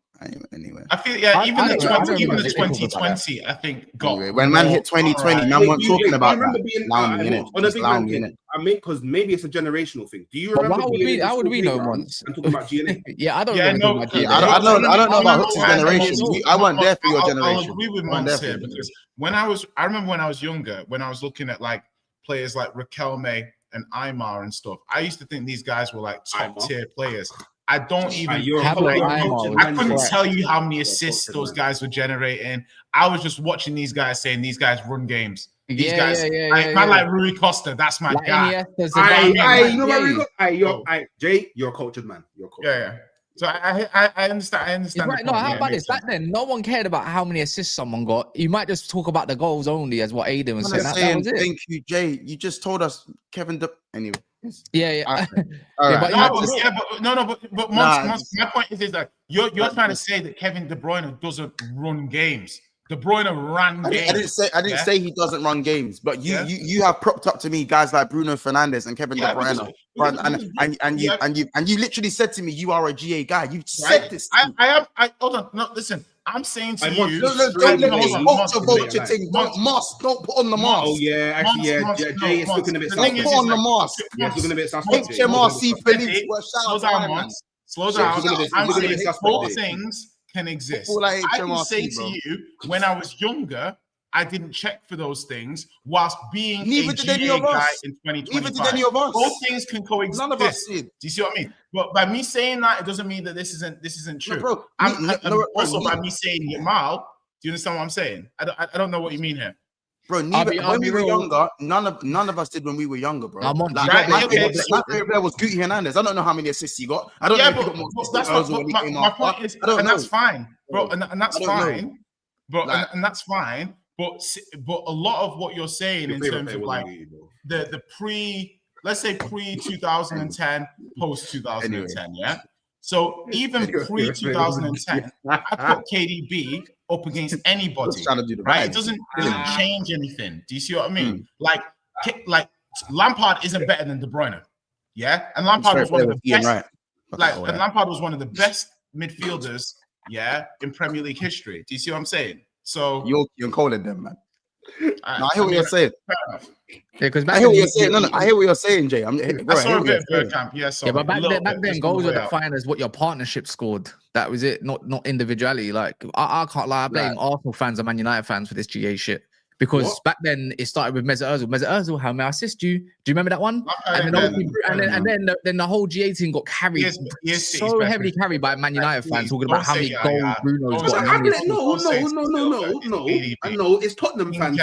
anyway.
I feel
I
even the
don't remember
the
they talking about
2020, I think got
Anyway, when man hit 2020, man weren't talking about that. Allow me, innit?
on a
Just
big
allow
man
me,
thing.
innit?
I mean, because maybe it's a generational thing. Do you
But
remember?
how would we know once?
and talking about GNA?
Yeah, I don't
Yeah,
remember
no,
talking
Yeah,
about GNA.
I don't know about
Hooks'
Hooks' generation. I wasn't there for your generation.
I'll agree with
I wasn't there
Mons
for
here
your
because I remember when I was younger, when I was looking at like players like Raquelme and Aymar and stuff, I used to think these guys were like top tier players. I don't even. I couldn't tell you how many assists those guys were generating. I was just watching these guys saying these guys run games. These guys, man like Rui Costa, that's my guy.
Jay, you're a cultured man. You're a cultured
Yeah. So I understand. I understand.
Right, no, how about this? Back then, no one cared about how many assists someone got. You might just talk about the goals only, as what Aiden was saying. That was it.
Thank you, Jay. You just told us Kevin. Anyway.
Yeah.
All right.
But Mons, my point is that you're trying to say that Kevin De Bruyne doesn't run games. De Bruyne ran games.
I didn't say he doesn't run games, but you have propped up to me guys like Bruno Fernandes and Kevin De Bruyne, and you literally said to me you are a GA guy. You said this.
I hold on. No, listen. I'm saying to you,
don't let this vulture thing. Don't put on the mask.
Oh yeah, actually, Jay is looking a bit
suspect. Don't put on the mask.
Yeah, it's looking a bit suspect.
HMRC police were
slow down. I'm saying both things can exist. I can say to you, when I was younger, I didn't check for those things whilst being a GA guy in 2025.
Neither did any of us.
Both things can coexist.
None of us did.
Do you see what I mean? But by me saying that, it doesn't mean that this isn't true.
No, bro.
Also, by me saying Yamal, do you understand what I'm saying? I don't know what you mean here.
Bro,
I'll be
when we were
real.
younger, none of us did when we were younger, bro.
I'm on.
Like,
Right,
my
okay,
favorite player was Guti Hernandez. I don't know how many assists he got. I don't know if he got more assists than
that's
Ozil when he came
my
after.
point is,
I don't
and
know.
that's fine, bro, and that's
I don't know.
fine, bro,
Like-
and that's fine. But a lot of what you're saying
Your
in
favorite
terms
player
of
wasn't
like
Guti, bro.
the let's say pre 2010, post 2010, yeah. So even pre 2010, I put KDB up against anybody,
Just trying to do the
right?
right.
It doesn't change anything. Do you see what I mean? Like Lampard isn't better than De Bruyne, yeah. And Lampard was one of the best.
Right.
And Lampard was one of the best midfielders, yeah, in Premier League history. Do you see what I'm saying? So
You're calling them, man. I hear what you're saying.
Fair enough.
Yeah, because
I hear what you're saying. No, I hear what you're saying, Jay.
I saw a bit of Bergkamp. Yeah,
yeah, but back then goals were defined as what your partnership scored. That was it, not individuality. Like I can't lie, I blame Arsenal fans and Man United fans for this GA shit. Because back then it started with Mesut Ozil. Mesut Ozil, how may I assist you? Do you remember that one? And then the whole GA team got carried so heavily carried by Man United fans talking about how many goals Bruno's got.
No. I know it's Tottenham fans.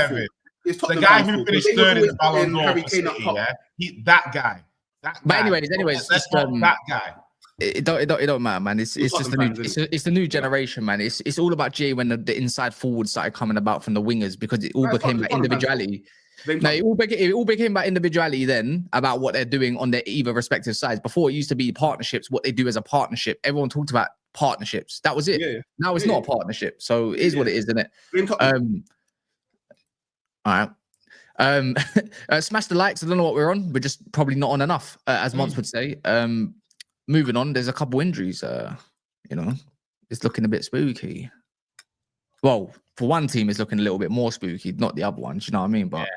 It's
the guy who finished third in the Ballon d'Or for City, that guy. But
anyways,
let's talk that guy.
It don't matter, man. It's just the new generation, man. It's all about GA when the inside forwards started coming about from the wingers because it all became about individuality. No, it all became about individuality then, about what they're doing on their either respective sides. Before it used to be partnerships, what they do as a partnership. Everyone talked about partnerships. That was it.
Yeah.
Now it's not a partnership. So it is what it is, isn't it? All right. Smash the likes. I don't know what we're on. We're just probably not on enough, as Mons would say. Moving on, there's a couple injuries. It's looking a bit spooky. Well, for one team, it's looking a little bit more spooky, not the other ones. You know what I mean? But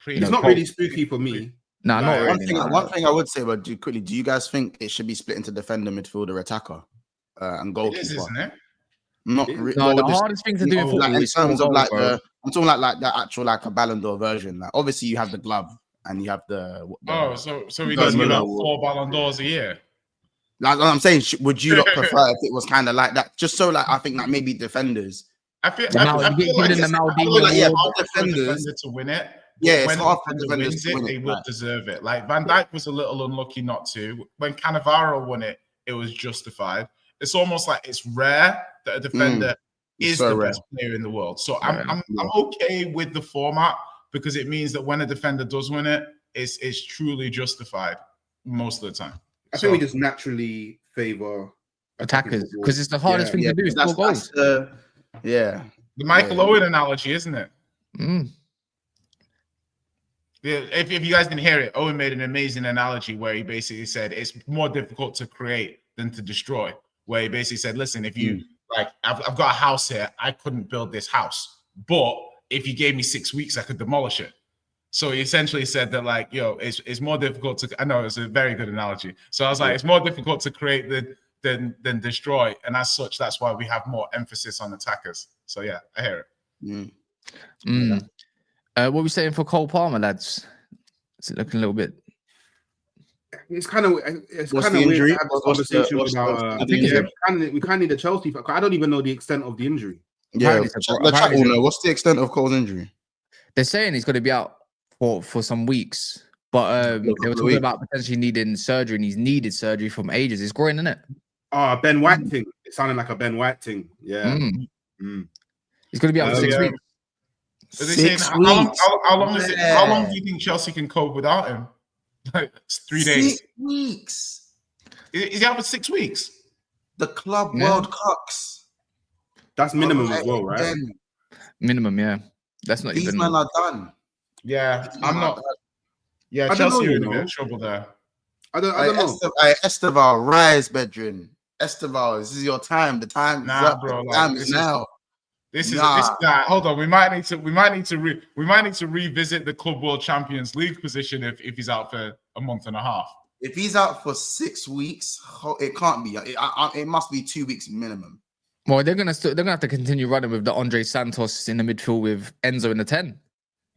it's not really spooky for me.
No, not really.
One thing I would say, but do you guys think it should be split into defender, midfielder, attacker, and goalkeeper?
It is, isn't it?
Not
the hardest thing to do in football
in terms of I'm talking like the actual like a Ballon d'Or version. Like obviously you have the glove and you have the
so he does give out 4 Ballon d'Ors a year.
Like I'm saying, would you not prefer if it was kind of like that? Just so like I think that maybe defenders.
I feel like defenders to win it.
Yeah, it's
when
hard for defenders to win it.
They will deserve it. Like Van Dijk was a little unlucky not to. When Cannavaro won it, it was justified. It's almost like it's rare that a defender is the best player in the world. So I'm okay with the format because it means that when a defender does win it, it's truly justified most of the time.
I think we just naturally favor
attackers because it's the hardest thing to do is score goals.
The
Michael Owen analogy, isn't it? Yeah, if you guys didn't hear it, Owen made an amazing analogy where he basically said it's more difficult to create than to destroy. Where he basically said, listen, if you like, I've got a house here, I couldn't build this house, but if you gave me 6 weeks, I could demolish it. So he essentially said that, like, it's more difficult to. I know it's a very good analogy. So I was like, it's more difficult to create than destroy, and as such, that's why we have more emphasis on attackers. So yeah, I hear it.
What are we saying for Cole Palmer, lads? Is it looking a little bit?
It's kind of weird to have this conversation about. We kind of need a Chelsea. I don't even know the extent of the injury.
Yeah, what's the extent of Cole's injury?
They're saying he's going to be out for some weeks, but they were talking about potentially needing surgery, and he's needed surgery from ages. It's groin, isn't it?
Oh, Ben White thing. It sounded like a Ben White thing. Yeah.
He's going to be out for 6 weeks.
So they saying how long is it? How long do you think Chelsea can cope without him? Like 3 days.
6 weeks.
Is he out for 6 weeks?
The Club World Cups.
That's minimum as well, right?
Minimum, yeah. That's not
These
even.
men are done.
Yeah, I'm not. Yeah, Chelsea are in a bit of trouble there.
I don't know.
Esteval, rise, bedroom. Esteval, this is your time. The time is up.
Bro.
The time is now.
This guy. Hold on. We might need to revisit the Club World Champions League position if he's out for a month and a half.
If he's out for 6 weeks, it can't be. It must be 2 weeks minimum.
Well, they're gonna have to continue running with the Andre Santos in the midfield with Enzo in the 10.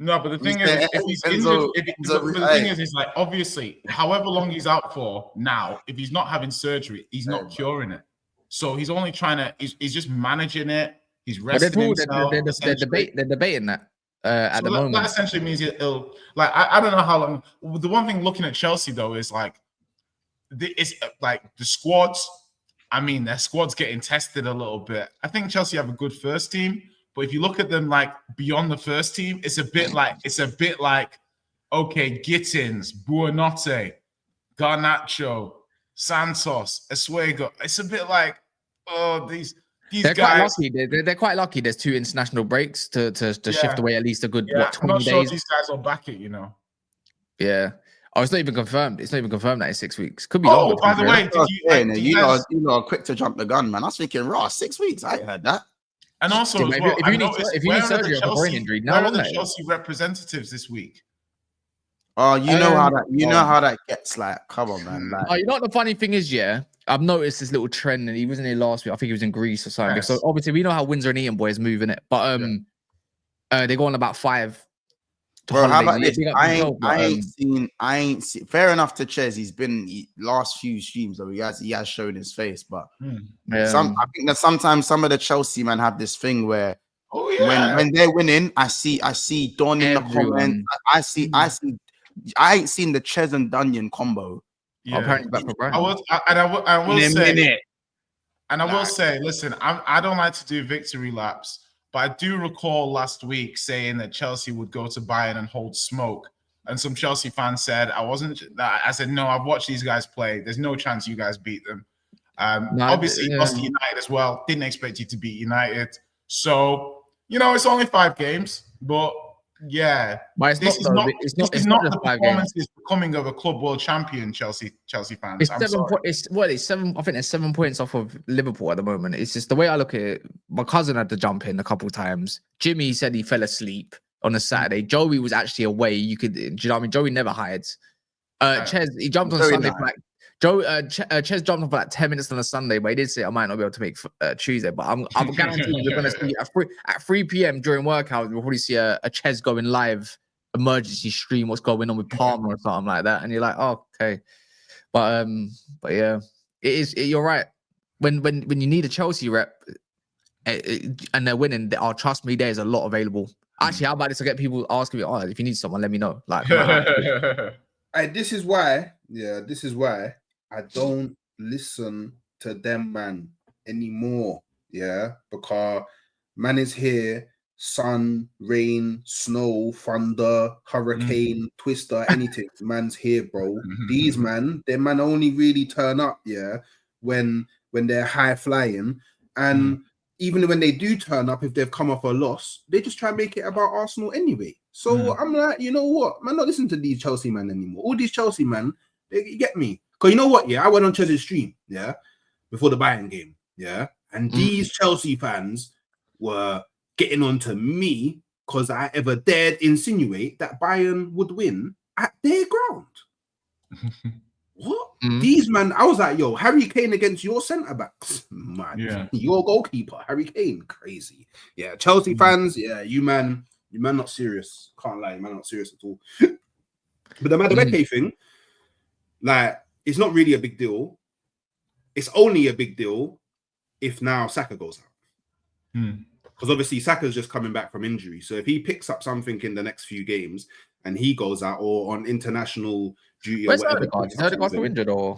No, but the thing is, if he's injured, the thing is like obviously, however long he's out for now, if he's not having surgery, he's not curing it. So he's only trying to. He's just managing it. He's resting himself.
They're debating that. at the moment.
That essentially means it'll like I don't know how long. The one thing looking at Chelsea though is like it's like the squads. I mean, their squad's getting tested a little bit. I think Chelsea have a good first team, but if you look at them like beyond the first team, it's a bit like okay, Gittins, Buonanotte, Garnacho, Santos, Eswego. It's a bit like these
they're
guys.
Quite lucky. They're quite lucky. There's 2 international breaks to shift away at least a good 20
I'm not
days.
sure these guys will back it.
Yeah. Oh, it's not even confirmed. It's not even confirmed that it's 6 weeks. Could be.
Oh, by the way,
you know, are quick to jump the gun, man. I was thinking, raw 6 weeks. I ain't heard that.
And also,
if you need surgery or a groin injury,
where are the Chelsea representatives this week?
Oh, you know how that gets. Like, come on, man. Like,
oh, you know what the funny thing is? Yeah, I've noticed this little trend, and he wasn't here last week. I think he was in Greece or something. Yes. So obviously, we know how Windsor and Eton boys move in it, but they go on about 5.
Bro, how about this? I ain't seen. Fair enough to Ches. He's been last few streams though. He has shown his face, but I think that sometimes some of the Chelsea man have this thing where when they're winning, I see Don in the comment. I ain't seen the Ches and Dunyan combo.
Yeah, apparently back for Brian.
I will say, listen, I don't like to do victory laps. But I do recall last week saying that Chelsea would go to Bayern and hold smoke. And some Chelsea fans said, I said, no, I've watched these guys play. There's no chance you guys beat them. Obviously, you lost to United as well. Didn't expect you to beat United. So, it's only 5 games. But, yeah.
But
this is not the performances becoming of a Club World Champion, Chelsea fans.
It's 7 points. It's 7. I think there's 7 points off of Liverpool at the moment. It's just the way I look at it. My cousin had to jump in a couple of times. Jimmy said he fell asleep on a Saturday. Joey was actually away. Do you know what I mean? Joey never hides. Ches, he jumped on Sunday. Ches jumped on for like 10 minutes on a Sunday, but he did say I might not be able to make Tuesday. But I'm guaranteed we're going to see at 3 p.m. during workout, we'll probably see a Ches going live emergency stream. What's going on with Palmer or something like that? And you're like, oh, okay. But yeah, you're right. When you need a Chelsea rep and they're winning, trust me, there's a lot available. Actually, how about this? I get people asking me, oh, if you need someone, let me know. Like,
this is why I don't listen to them, man, anymore. Yeah, because man is here, sun, rain, snow, thunder, hurricane, twister, anything. Man's here, bro. These man only really turn up, when they're high flying. And even when they do turn up, if they've come off a loss, they just try and make it about Arsenal anyway. So I'm like, you know what? Man, not listening to these Chelsea man anymore. All these Chelsea man, they get me. Because you know what? Yeah, I went on Chelsea's stream, before the Bayern game, and these Chelsea fans were getting on to me because I ever dared insinuate that Bayern would win at their ground. What? These man, I was like, yo, Harry Kane against your centre backs, man. Your goalkeeper, Harry Kane, crazy. Yeah, Chelsea fans, you man not serious. Can't lie, man, not serious at all. But the Madueke thing, like, it's not really a big deal. It's only a big deal if now Saka goes out. Because obviously Saka's just coming back from injury. So if he picks up something in the next few games and he goes out or on international duty or whatever.
Is Odegaard still injured or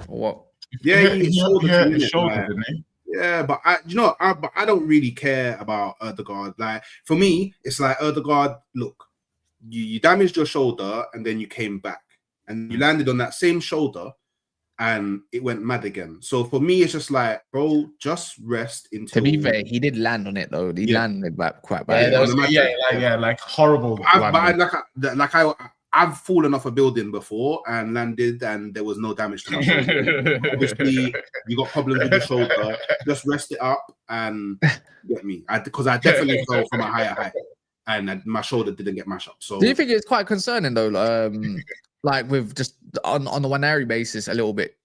what?
Yeah, he's shoulder,
didn't he?
Yeah, but I don't really care about Odegaard. Like, for me, it's like, Odegaard, look, you damaged your shoulder and then you came back and you landed on that same shoulder and it went mad again. So for me, it's just like, bro, just rest until...
To be fair, he did land on it though. He landed back quite bad.
Like horrible.
I've fallen off a building before and landed and there was no damage to my shoulder. Obviously, you got problems with your shoulder. Just rest it up and get me. Because I definitely fell from a higher height and my shoulder didn't get mashed up. So,
do you think it's quite concerning though? Like with just on the Waneri basis a little bit,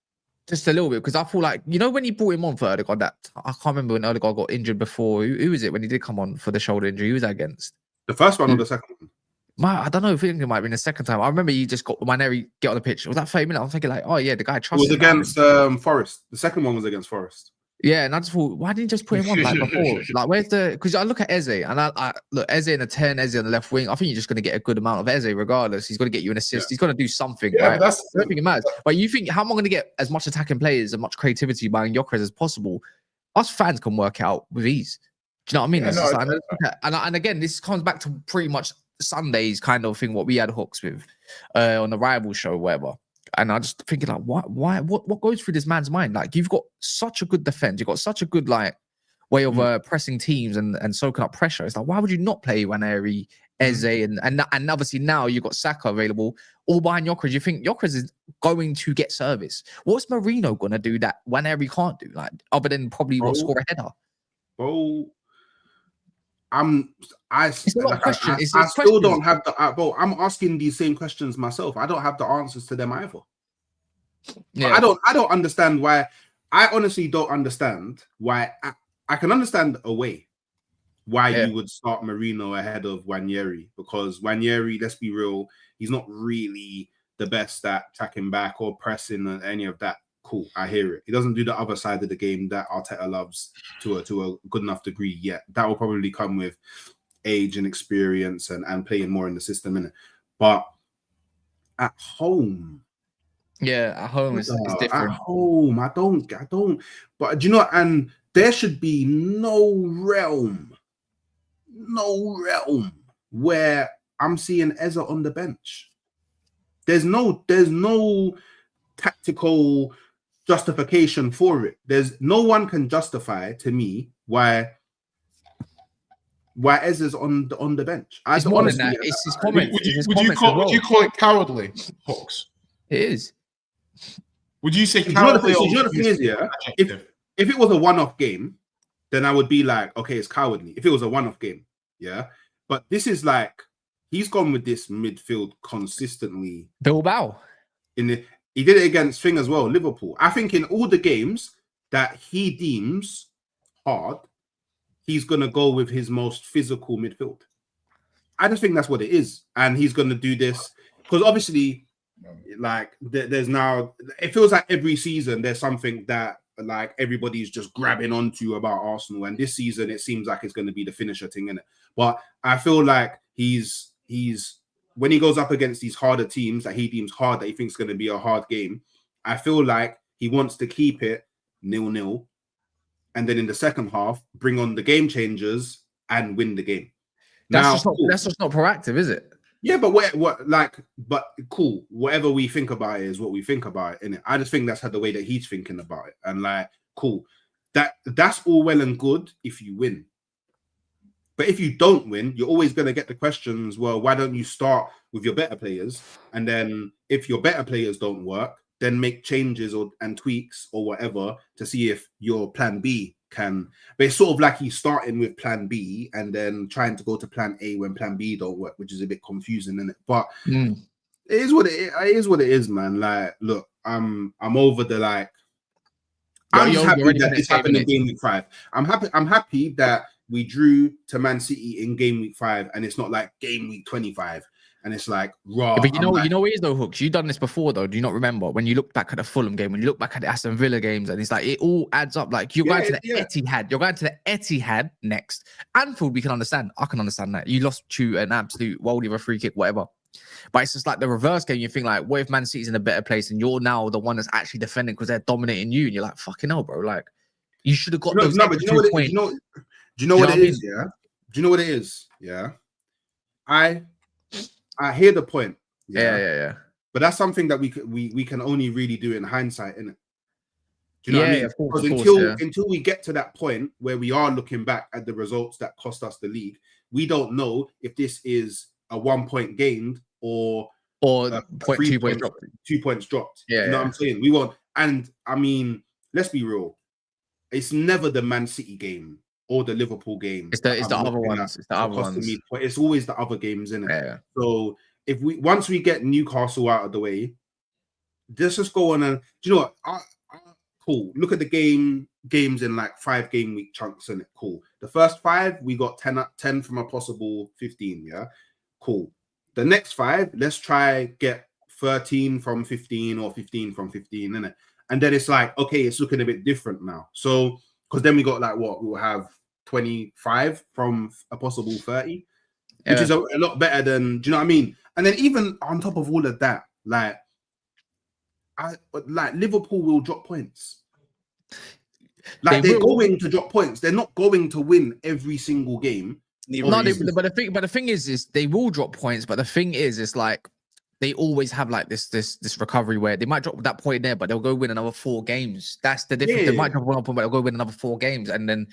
because I feel like, when he brought him on for Odegaard, that I can't remember when Odegaard got injured before. Who was it when he did come on for the shoulder injury? Who was that against?
The first one or the second one?
I don't know. I think it might have been the second time. I remember you just got Waneri get on the pitch. Was that 30 minutes? I'm thinking like, oh yeah, the guy trusted.
It was against Forest. The second one was against Forest.
Yeah, and I just thought, why didn't you just put him on like before? Like, where's the? Because I look at Eze, and I look Eze in a 10, Eze on the left wing. I think you're just going to get a good amount of Eze regardless. He's going to get you an assist. He's going to do something,
Yeah,
right?
but
I don't think it matters. But you think, how am I going to get as much attacking players and much creativity behind Gyökeres as possible? Us fans can work out with ease. Do you know what I mean?
Yeah,
It's
no,
just
I
like,
get that.
and again, this comes back to pretty much Sunday's kind of thing, what we had hooks with on the rival show, whatever. And I just thinking like, what goes through this man's mind? Like, you've got such a good defense, you've got such a good like way of pressing teams and soaking up pressure. It's like, why would you not play Waneri, Eze, and obviously now you've got Saka available all behind Gyökeres. You think Gyökeres is going to get service? What's Marino gonna do that Waneri can't do? Like, other than probably score a header?
Bro,
It's a lot of questions. It's
I still
questions.
don't have the bro. I'm asking these same questions myself. I don't have the answers to them either.
Yeah.
But I don't understand why. I honestly don't understand why. I can understand a way why you would start Marino ahead of Waneri, because Waneri, let's be real, he's not really the best at attacking back or pressing or any of that. Cool, I hear it. He doesn't do the other side of the game that Arteta loves to a good enough degree yet. That will probably come with age and experience and playing more in the system, innit? But at home,
Yeah, at home it's different.
At home, I don't. But do you know? And there should be no realm where I'm seeing Eze on the bench. There's no tactical justification for it. There's no one can justify to me why Eze's on the bench.
It's more than that. It's his comments.
Would you call it cowardly, Hawks?
It is.
Would you say
You know
cowardly?
the thing is, yeah. If it was a one-off game, then I would be like, okay, it's cowardly. If it was a one-off game, yeah. But this is like he's gone with this midfield consistently.
Bilbao.
He did it against Thing as well, Liverpool. I think in all the games that he deems hard, he's gonna go with his most physical midfield. I just think that's what it is, and he's gonna do this because obviously, like there's now, it feels like every season there's something that like everybody's just grabbing onto about Arsenal, and this season it seems like it's going to be the finisher thing, innit? But I feel like he's when he goes up against these harder teams that he deems hard, that he thinks going to be a hard game, I feel like he wants to keep it 0-0, and then in the second half bring on the game changers and win the game.
That's just not proactive, is it?
Yeah, but but cool. Whatever we think about it is what we think about it, innit? I just think that's how the way that he's thinking about it. And like, cool. That's all well and good if you win. But if you don't win, you're always gonna get the questions, well, why don't you start with your better players? And then if your better players don't work, then make changes and tweaks or whatever to see if your plan B can. But it's sort of like he's starting with plan B and then trying to go to plan A when plan B don't work, which is a bit confusing, isn't it? But it is what it is, man. Like, look, I'm over the like. I'm just happy that this happened in game week 5. I'm happy that we drew to Man City in game week 5, and it's not like game week 25. And it's like, raw.
Yeah, but you know what it is though, Hooks? You've done this before though. Do you not remember when you look back at the Fulham game, when you look back at the Aston Villa games, and it's like it all adds up. Like you're going to the Etihad, you're going to the Etihad next. Anfield, we can understand. I can understand that. You lost to an absolute worldie of a free kick, whatever. But it's just like the reverse game. You think like, what if Man City's in a better place and you're now the one that's actually defending because they're dominating you, and you're like, fucking hell, bro. Like you should have got those.
No, but do you know what it is? Yeah. Do you know what it is? Yeah. I hear the point.
Yeah.
But that's something that we can only really do in hindsight, innit? Do you know what I mean?
Of course,
until we get to that point where we are looking back at the results that cost us the league, we don't know if this is a 1 point gained or 2 points dropped.
Yeah,
you know what I'm saying? We won't. And I mean, let's be real. It's never the Man City game or the Liverpool game.
It's the other ones. It's the other ones.
It's always the other games, isn't it?
Yeah.
So if once we get Newcastle out of the way, let's just go on and do you know what? Cool. Look at the games in like 5 game week chunks, and it cool. The first 5 we got 10 from a possible 15. Yeah, cool. The next 5, let's try get 13 from 15 or 15 from 15, innit? And then it's like, okay, it's looking a bit different now. So because then we got like what we'll have 25 from a possible 30, which is a lot better than. Do you know what I mean? And then even on top of all of that, like Liverpool will drop points. Like they're going to drop points. They're not going to win every single game.
No, but the thing is they will drop points. But the thing is, it's like they always have like this recovery where they might drop that point there, but they'll go win another 4 games. That's the difference. They might drop 1 point, but they'll go win another 4 games, and then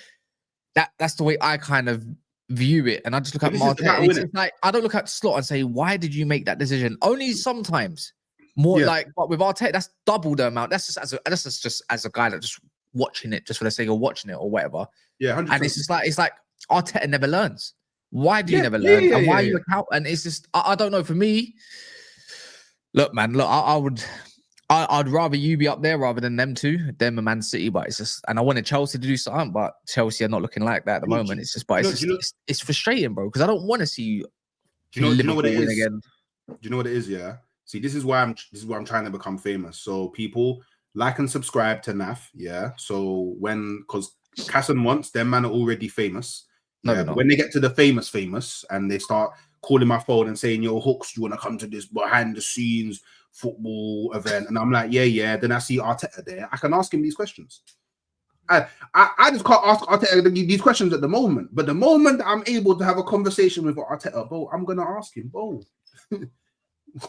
that's the way I kind of view it. And I just look at Martin. It's like I don't look at Slot and say, why did you make that decision? Only sometimes. More like, but with Arteta, that's double the amount. That's just as a guy that just watching it just for the sake of watching it or whatever.
Yeah, 100%.
And it's like Arteta never learns. Why do you never learn? And why are you account? And it's just I don't know. For me, look, man, I'd rather you be up there rather than them two, them and Man City. But it's just, and I wanted Chelsea to do something, but Chelsea are not looking like that at the moment. It's just, but it's frustrating, bro, because I don't want to see you.
Do you know what it is? Again. Do you know what it is? Yeah. See, this is why I'm trying to become famous. So people like and subscribe to NAF. Yeah. So because Cass and Wants, them man are already famous.
No,
when they get to the famous, and they start calling my phone and saying, "Yo, Hooks, do you want to come to this behind the scenes football event?" And I'm like, yeah. Then I see Arteta there. I can ask him these questions. I just can't ask Arteta these questions at the moment. But the moment that I'm able to have a conversation with Arteta, bro, I'm gonna ask him, bro.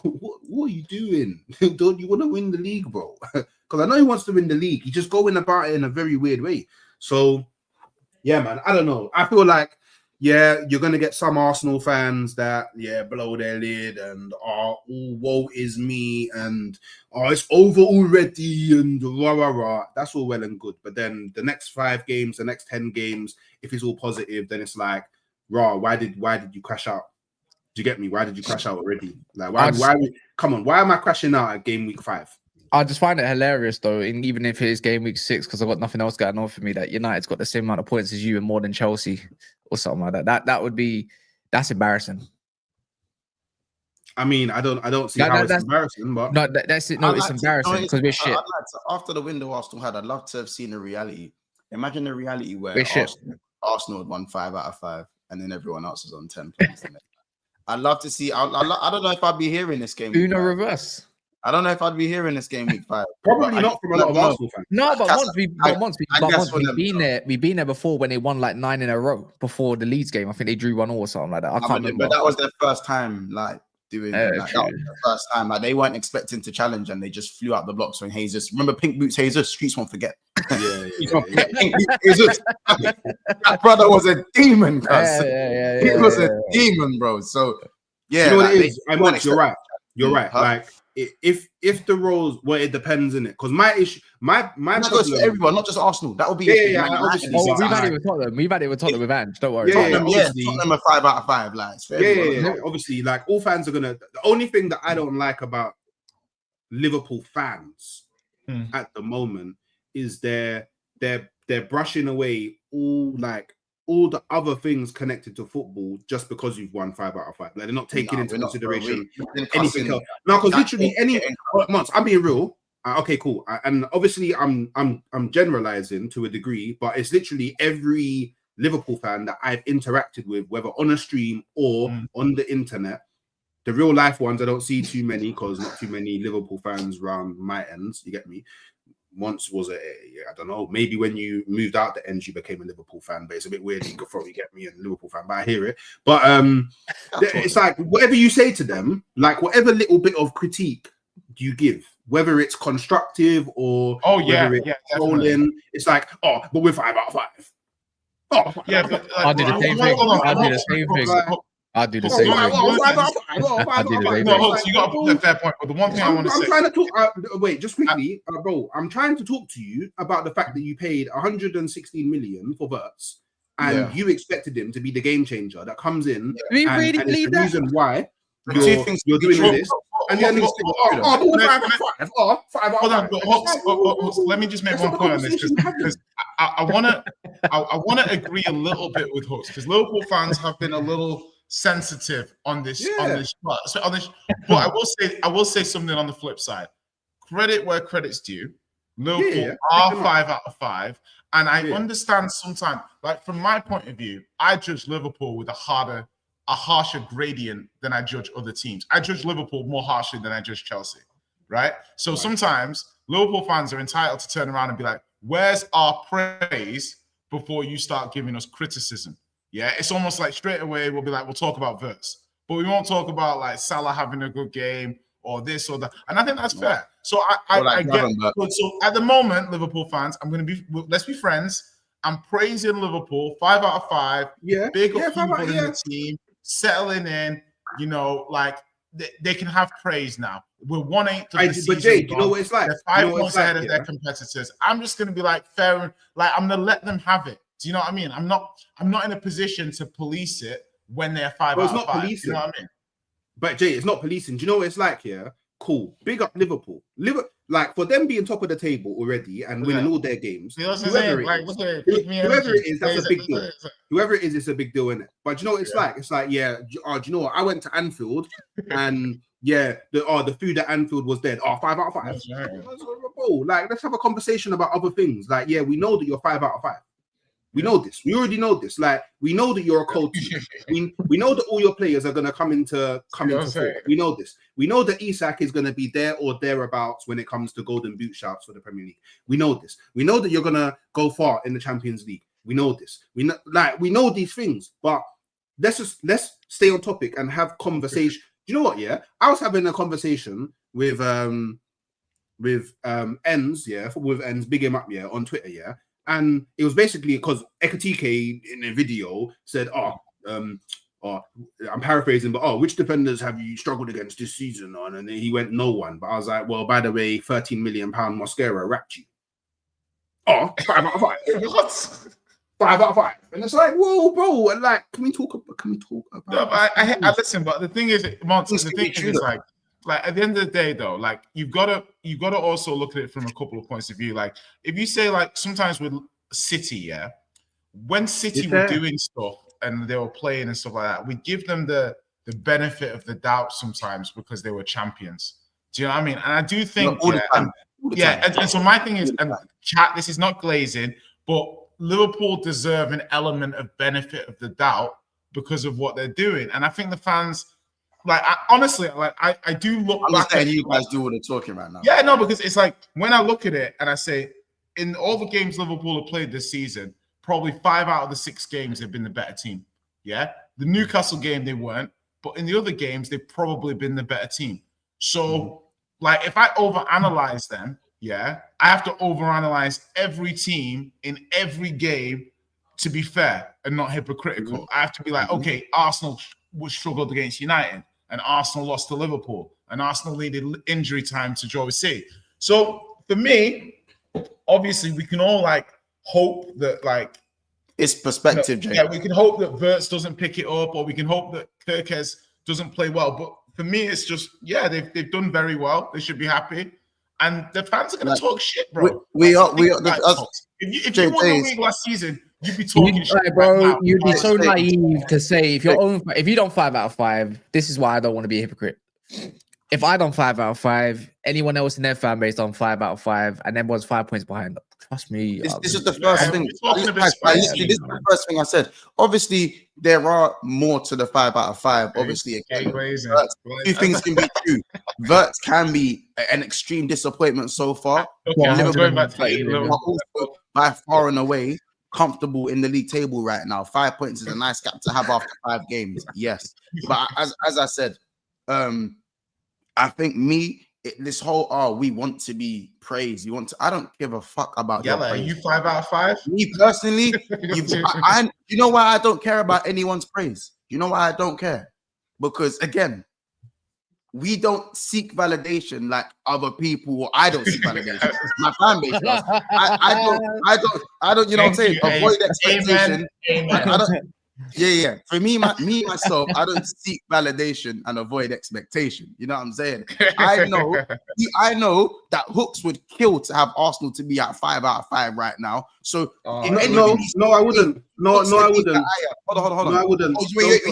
What are you doing? Don't you want to win the league, bro? Because I know he wants to win the league. He's just going about it in a very weird way. So, yeah, man, I don't know. I feel like, you're going to get some Arsenal fans that, blow their lid and, woe is me and, it's over already and rah. That's all well and good. But then the next 5 games, the next 10 games, if it's all positive, then it's like, why did you crash out? Do you get me? Why did you crash out already? Like, come on, why am I crashing out at game week 5?
I just find it hilarious though, and even if it is game week 6, because I've got nothing else going on for me, that United's got the same amount of points as you and more than Chelsea or something like that. That's embarrassing.
I mean, I don't see how it's embarrassing, but
no, that's it. No, it's embarrassing because we're shit.
After the window Arsenal had, I'd love to have seen a reality. Imagine a reality where Arsenal had won 5 out of 5, and then everyone else was on 10 points. I'd love to see. I don't know if I'd be hearing this game.
Uno reverse.
I don't know if I'd be hearing this game week 5.
Probably not from a lot of Arsenal fans.
No, but once we've been there before when they won like 9 in a row before the Leeds game. I think they drew 1 or something like that. I can't remember.
But that was their first time, like doing that. That was the first time. Like they weren't expecting to challenge, and they just flew out the blocks when Jesus. Remember Pink Boots Jesus? Streets won't forget. Pink Boots Jesus. That brother was a demon, cuz. He was a demon, bro. So
you know what it is? You're right. You're right. Like if the roles, it depends in it. Because my issue, my
goes for everyone, not just Arsenal. That would be
obviously.
We've had it with Tottenham. We've had it with Tottenham with Ange. Don't worry.
Tottenham are 5 out of 5. Like
obviously, like all fans are gonna. The only thing that I don't like about Liverpool fans at the moment is they're brushing away all the other things connected to football just because you've won 5 out of 5. Like they're not taking into consideration anything else. No, because literally any months, I'm being real. Okay, cool. And obviously, I'm generalizing to a degree, but it's literally every Liverpool fan that I've interacted with, whether on a stream or on the internet. The real life ones, I don't see too many because not too many Liverpool fans around my ends. You get me? Once was I don't know, maybe when you moved out the ends, you became a Liverpool fan, but it's a bit weird. You could probably get me a Liverpool fan, but I hear it. But it's like whatever you say to them, like whatever little bit of critique you give, whether it's constructive or whether it's trolling, it's like, but we're 5 out of 5.
But
I'll do the same thing. I'll do the same thing.
No, you got to put a fair point. But the one thing I want to say,
I'm trying to talk. Wait, just quickly, bro. I'm trying to talk to you about the fact that you paid 116 million for Wirtz, and you expected him to be the game changer that comes in.
We really believe
that. The reason why you're doing this, and then we're 5 out of 5.
Let me just make one point on this because I want to agree a little bit with Hooks because Liverpool fans have been a little sensitive on this. But I will say something on the flip side. Credit where credit's due. Liverpool are 5 out of 5, And I understand sometimes, like from my point of view, I judge Liverpool with a harsher gradient than I judge other teams. I judge Liverpool more harshly than I judge Chelsea, right? So sometimes Liverpool fans are entitled to turn around and be like, where's our praise before you start giving us criticism? Yeah, it's almost like straight away we'll be like, we'll talk about Verts, but we won't talk about like Salah having a good game or this or that. And I think that's fair. So I get so at the moment, Liverpool fans, let's be friends. I'm praising Liverpool 5 out of 5.
Yeah,
big up people in the team, settling in, you know, like they can have praise now. We're 1/8 of the season.
But Jay, do you know what it's like?
They're 5 points ahead of their competitors. I'm just gonna be like fair, like I'm gonna let them have it. Do you know what I mean? I'm not in a position to police it when they're 5 out of 5.
Policing.
You know what I mean?
But Jay, it's not policing. Do you know what it's like here? Cool. Big up Liverpool. Like for them being top of the table already and winning all their games. Whoever it is, that's a big deal. Whoever it is, it's a big deal, isn't it? But do you know what it's like? It's like, do you know what? I went to Anfield and the food at Anfield was dead. 5 out of 5. Like, let's have a conversation about other things. Like, we know that you're 5 out of 5. We know this. We already know this. Like, we know that you're a cold team. we know that all your players are gonna come into form. We know this. We know that Isak is gonna be there or thereabouts when it comes to Golden Boot shouts for the Premier League. We know this. We know that you're gonna go far in the Champions League. We know this. We know these things. But let's stay on topic and have conversation. Do you know what? Yeah, I was having a conversation with Ends. With Ends, big him up on Twitter. And it was basically because Ekatike in a video said, I'm paraphrasing, but which defenders have you struggled against this season on? And then he went, no one. But I was like, well, by the way, £13 million Mosquera wrapped you. 5 out of 5. What? 5 out of 5. And it's like, whoa, bro. And like, can we talk about
no, but I listen, but the thing is, like at the end of the day, though, like you've got to also look at it from a couple of points of view. Like if you say like sometimes with City, when City were doing stuff and they were playing and stuff like that, we give them the benefit of the doubt sometimes because they were champions. Do you know what I mean? And I do think and so my thing is, and chat, this is not glazing, but Liverpool deserve an element of benefit of the doubt because of what they're doing, and I think the fans. Like honestly, I do look.
I'm just saying you guys do all the talking right now.
Yeah, no, because it's like when I look at it and I say, in all the games Liverpool have played this season, probably 5 out of the 6 games they've been the better team. Yeah, the Newcastle game they weren't, but in the other games they've probably been the better team. So, like, if I overanalyze them, I have to overanalyze every team in every game to be fair and not hypocritical. I have to be like, okay, Arsenal struggled against United. And Arsenal lost to Liverpool. And Arsenal needed injury time to Joe C. So for me, obviously, we can all like hope that like
it's perspective, Jay.
Yeah, we can hope that Verts doesn't pick it up, or we can hope that Kirkes doesn't play well. But for me, it's just they've done very well. They should be happy, and the fans are going to talk shit, bro.
If you won
the league last season. You'd be talking shit,
bro. You'd be so naive to say if you don't 5 out of 5, this is why I don't want to be a hypocrite. If I don't 5 out of 5, anyone else in their fan base on 5 out of 5, and everyone's 5 points behind. Trust me.
This is the first thing. This is the first thing I said. Obviously, there are more to the 5 out of 5. Obviously, two things can be true. Verts can be an extreme disappointment so far. By far and away. Comfortable in the league table right now. 5 points is a nice gap to have after 5 games. Yes, but as I said, I think this whole we want to be praised. I don't give a fuck about your praise.
Are you 5 out of 5?
Me personally, you know why I don't care about anyone's praise. You know why I don't care? Because again, we don't seek validation like other people, or I don't seek validation. My fan base does. I don't, you know what I'm saying? Avoid expectation. For me, myself, I don't seek validation and avoid expectation. You know what I'm saying? I know that Hooks would kill to have Arsenal to be at 5 out of 5 right now. So
no, I wouldn't. No,
Hooks
no, I
to beat
wouldn't.
that Hold on.
No, I wouldn't.
Oh,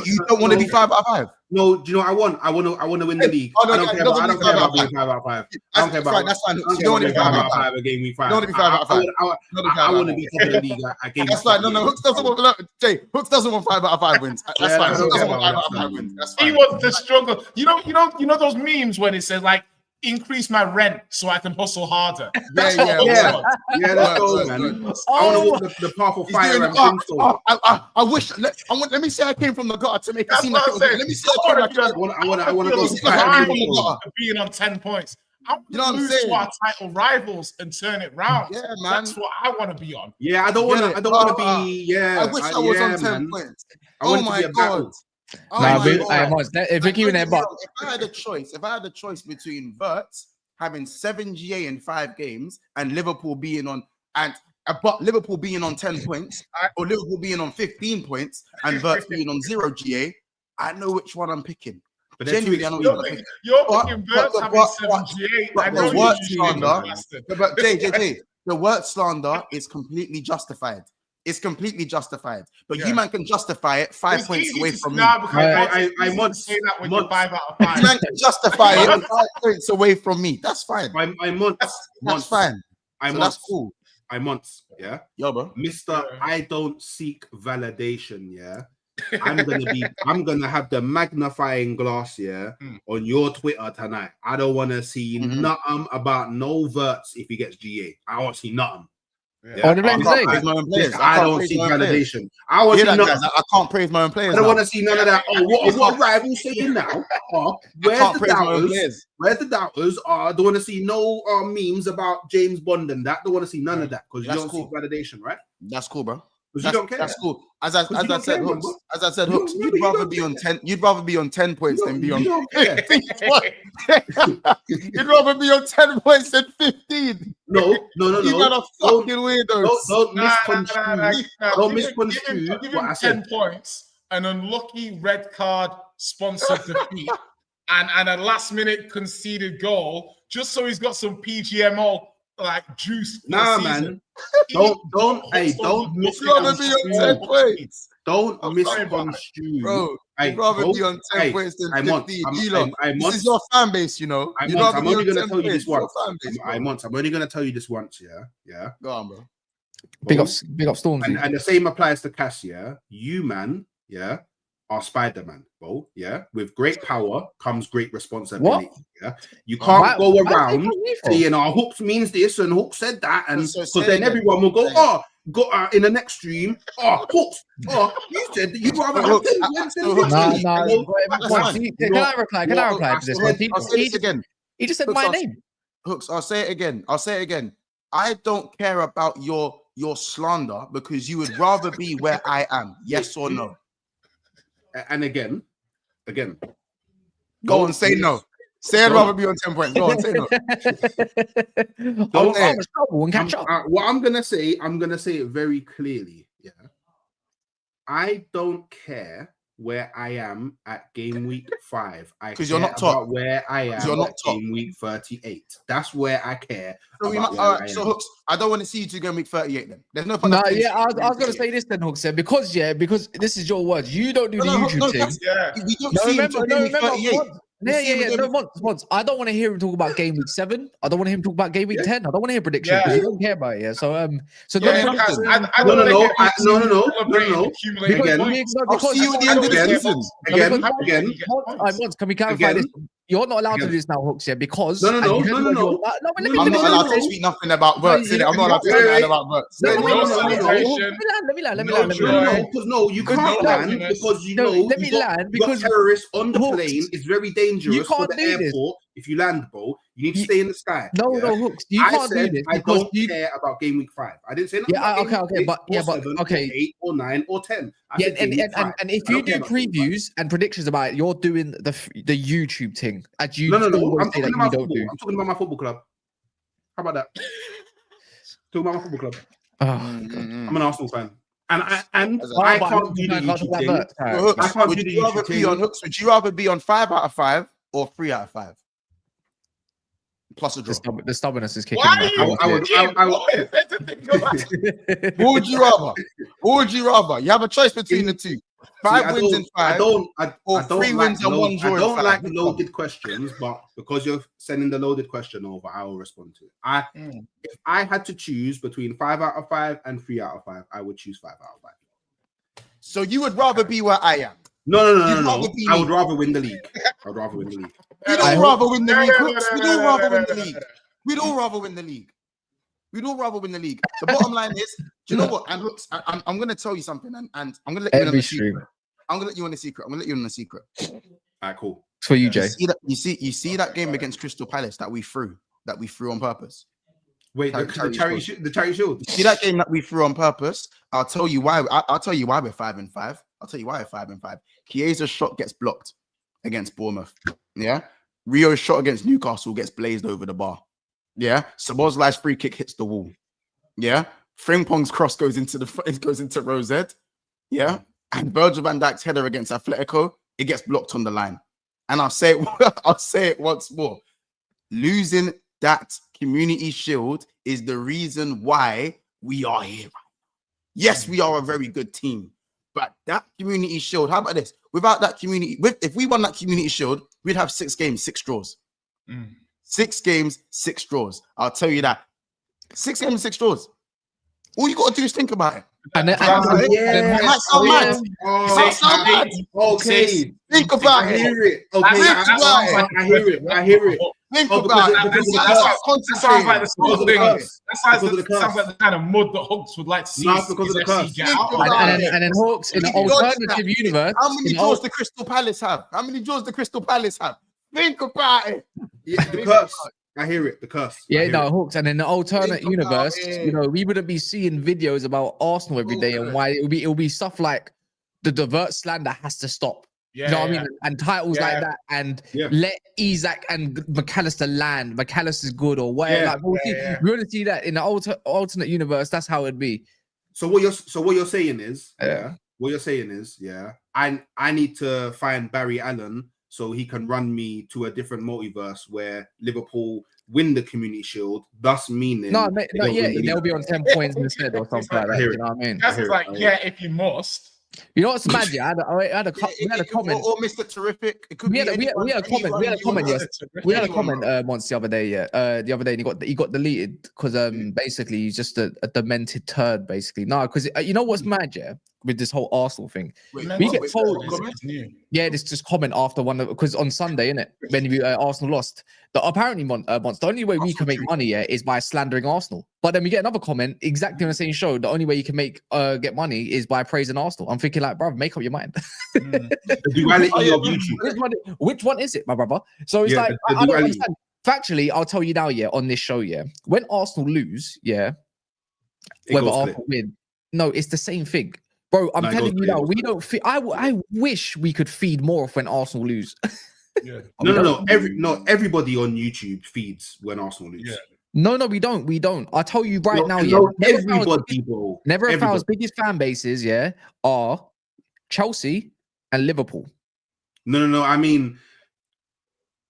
you don't want to be 5 out of 5.
No, do you know what I want? I want to win the league.
Oh, no,
I don't care about being 5 out of 5. I don't care about.
That's fine.
I don't
You
care
don't want
about
to
being
be
5 out of 5 at game week 5.
You don't want to be 5 out of 5.
I want to be top of the league at game week 5.
That's fine. No, Hooks doesn't want. Jay, Hooks doesn't want 5 out of 5 wins. That's fine.
I
Hooks
don't
doesn't
care
want 5
about
out of 5 wins. That's fine.
He wants the struggle. You know those memes when it says like increase my rent so I can hustle harder. That's what Hooks wants.
Yeah, let's go, man. I want to walk the path of fire and brimstone.
I wish. Let me say I came from the gutter to make it
That's
seem
what
like.
I'm saying.
Let me say I came like.
I want to go
the
fire and
grind
brimstone.
of being on 10 points. I want
You know
to
what I'm
lose
saying?
to our title rivals and turn it round.
Yeah, man.
That's what I want to be on.
Yeah, I don't want to be. Yeah,
I wish I was on 10 points.
I want it to be a battle.
If we're keeping it back,
If I had a choice between Vert having 7 GA in 5 games and Liverpool being on 10 points, or Liverpool being on 15 points and Vert being on 0 GA, I know which one I'm picking.
But
Genuinely, I know
You're
which one I'm picking.
picking Vert having 7 GA. I know
the word
you're
slander,
bastard.
but Jay, the word slander is completely justified. It's completely justified. But you man can justify it 5 points away from me.
I want to say that when you're 5 out of 5.
You man can justify it 5 points away from me. That's fine.
That's
fine. That's cool.
Yeah.
Yo, bro.
Mr. I don't seek validation, yeah. I'm gonna have the magnifying glass, yeah, on your Twitter tonight. I don't want to see nothing about no Verts if he gets GA. I want to see nothing.
Yeah.
I don't see validation. I
can't praise my own players.
I don't want to see none of that. Oh, what rival saying now? Where's the doubters? Where's the doubters? I don't want to see no memes about James Bond and that. Don't want to see none of that because you don't see validation, right?
That's cool, bro.
Because you don't care.
That's cool. As I said, Hooks, you'd rather be on 10. You'd rather be on 10 points than be on. You'd rather be on 10 points than 15.
No.
You man are fucking weirdos.
Don't misconstrue what I said.
10 points, an unlucky red card sponsored defeat, and a last minute conceded goal, just so he's got some PGMO like juice.
Nah, man. Don't misconstrue. Don't misconstrue,
bro. I'd rather be on 10 points than 15. This is your fan base, you know.
I'm only going to tell you this once. I'm only going to tell you this once, yeah.
Go on, bro.
Big up Storms.
And the same applies to Cass, yeah. You, man, yeah, are Spider-Man, bro, yeah. With great power comes great responsibility. Yeah, you can't go around saying, Hooks means this and Hooks said that, and because then everyone will go, in the next stream, Hooks, you said that you rather have 10
Can I reply to this one?
I'll say this again.
He just said my name.
Hooks, I'll say it again. I don't care about your slander because you would rather be where I am. Yes or no?
And again,
go on, say no. Say I'd rather be on 10 points. Go on, say no.
Don't have trouble and catch up.
What I'm gonna say it very clearly. Yeah, I don't care where I am at game week 5.
Because you're not top.
Where I am at game week 38. That's where I care.
So Hooks, I don't want to see you to go week 38 then. There's no point.
I was going to say this then, Hooks, because this is your words. You don't do the YouTube thing.
We don't see you to go week 38.
Once. I don't want to hear him talk about game week 7. I don't want to hear him talk about game week 10. I don't want to hear prediction because you don't care about it. Yeah. So
No.
I'll see you at the end of the season.
Again.
Once, can we clarify this? You're not allowed to do this now, Hooks, yeah, because
No.
I'm not allowed to tweet nothing about Verts. I'm not allowed to tweet nothing about Verts.
Let me land.
No, you can't land because you know
let me land because
terrorists on the plane is very dangerous for the
do
airport. If you land, bro, you need to stay in the sky.
No, Hooks, you can't do this.
I don't care about game week 5. I didn't say nothing.
But
8 or 9 or 10.
And if you do previews and predictions about it, you're doing the YouTube thing. As you
No.
I'm talking
about my football club. How about that? Talking about my football club. I'm an Arsenal fan. And I can't do the YouTube thing. I can't do the YouTube thing.
Would you rather be on 5 out of 5 or 3 out of 5? plus a draw.
The stubbornness is kicking.
Why
in.
are you?
I would-
What is there to think about?
What would you rather? What would you rather? You have a choice between the two. Five wins in five. Or 3 wins and 1 draw.
I don't like loaded questions, but because you're sending the loaded question over, I will respond to it. If I had to choose between 5 out of 5 and 3 out of 5, I would choose 5 out of 5.
So you would rather be where I am?
No. I would rather win the league. I would rather win the league.
We'd all rather win the league. We'd all rather win the league. We'd all rather win the league. We'd all rather win the league. The bottom line is, do you know what? And look, I'm going to tell you something, and I'm going to let you in on the secret. I'm going to let you in the secret. All
right, cool.
It's for you, Jay.
You see that game against Crystal Palace that we threw on purpose.
Wait, the charity shield.
You see that game that we threw on purpose? I'll tell you why. I'll tell you why we're 5-5. I'll tell you why we're 5-5. Chiesa's shot gets blocked against Bournemouth. Yeah. Rio's shot against Newcastle gets blazed over the bar. Yeah. Szoboszlai's free kick hits the wall. Yeah. Frimpong's cross goes into Rosette. Yeah. And Virgil van Dijk's header against Atletico, it gets blocked on the line. And I'll say it once more. Losing that Community Shield is the reason why we are here. Yes, we are a very good team. But that Community Shield, how about this? Without that if we won that Community Shield, we'd have 6 games, 6 draws. 6 games, 6 draws. I'll tell you that. 6 games, 6 draws. All you got to do is think about it.
Okay.
Think about it.
I hear it.
Think about it.
That sounds like the sort of thing. That sounds like the kind of mud that Hawks would like to see.
Because of the curse.
And then Hawks in the alternative universe.
How many draws the Crystal Palace have? Think about it.
Yeah, the curse. I hear it. The curse.
Yeah, no, Hawks. And in the alternate universe, we wouldn't be seeing videos about Arsenal every day and why it'll be stuff like the divert slander has to stop.
Yeah,
you know what I mean? And titles like that, and let Isak and McAllister land. McAllister's good or whatever. We want to see that in the alternate universe. That's how it'd be.
So what you're saying is, I need to find Barry Allen so he can run me to a different multiverse where Liverpool win the Community Shield, thus meaning
they'll be on 10 points instead or something like that. You know what I mean?
That's if you must.
You know what's mad? Yeah, we had a comment.
Or Mr. Terrific. It could
we
be
had a comment. Yes, we had a comment once the other day. Yeah, the other day and he got deleted because basically he's just a demented turd. Basically, no, because you know what's mad? Yeah, with this whole Arsenal thing, we get told. Yeah, this just comment after one because on Sunday, innit, when Arsenal lost. Apparently, the only way we can make money is by slandering Arsenal. But then we get another comment exactly on the same show. The only way you can get money is by praising Arsenal. I'm thinking like, brother, make up your mind.
The duality of YouTube.
Which one is it, my brother? So it's I don't understand. Factually, I'll tell you now, on this show, when Arsenal lose, whether Arsenal win, no, it's the same thing. Bro, I'm telling you now, we don't feed. I wish we could feed more of when Arsenal lose.
Yeah. No. Everybody on YouTube feeds when Arsenal lose.
Yeah. No, we don't. I'll tell you right now,
everybody, bro.
Never Foul's biggest fan bases, are Chelsea and Liverpool.
No. I mean,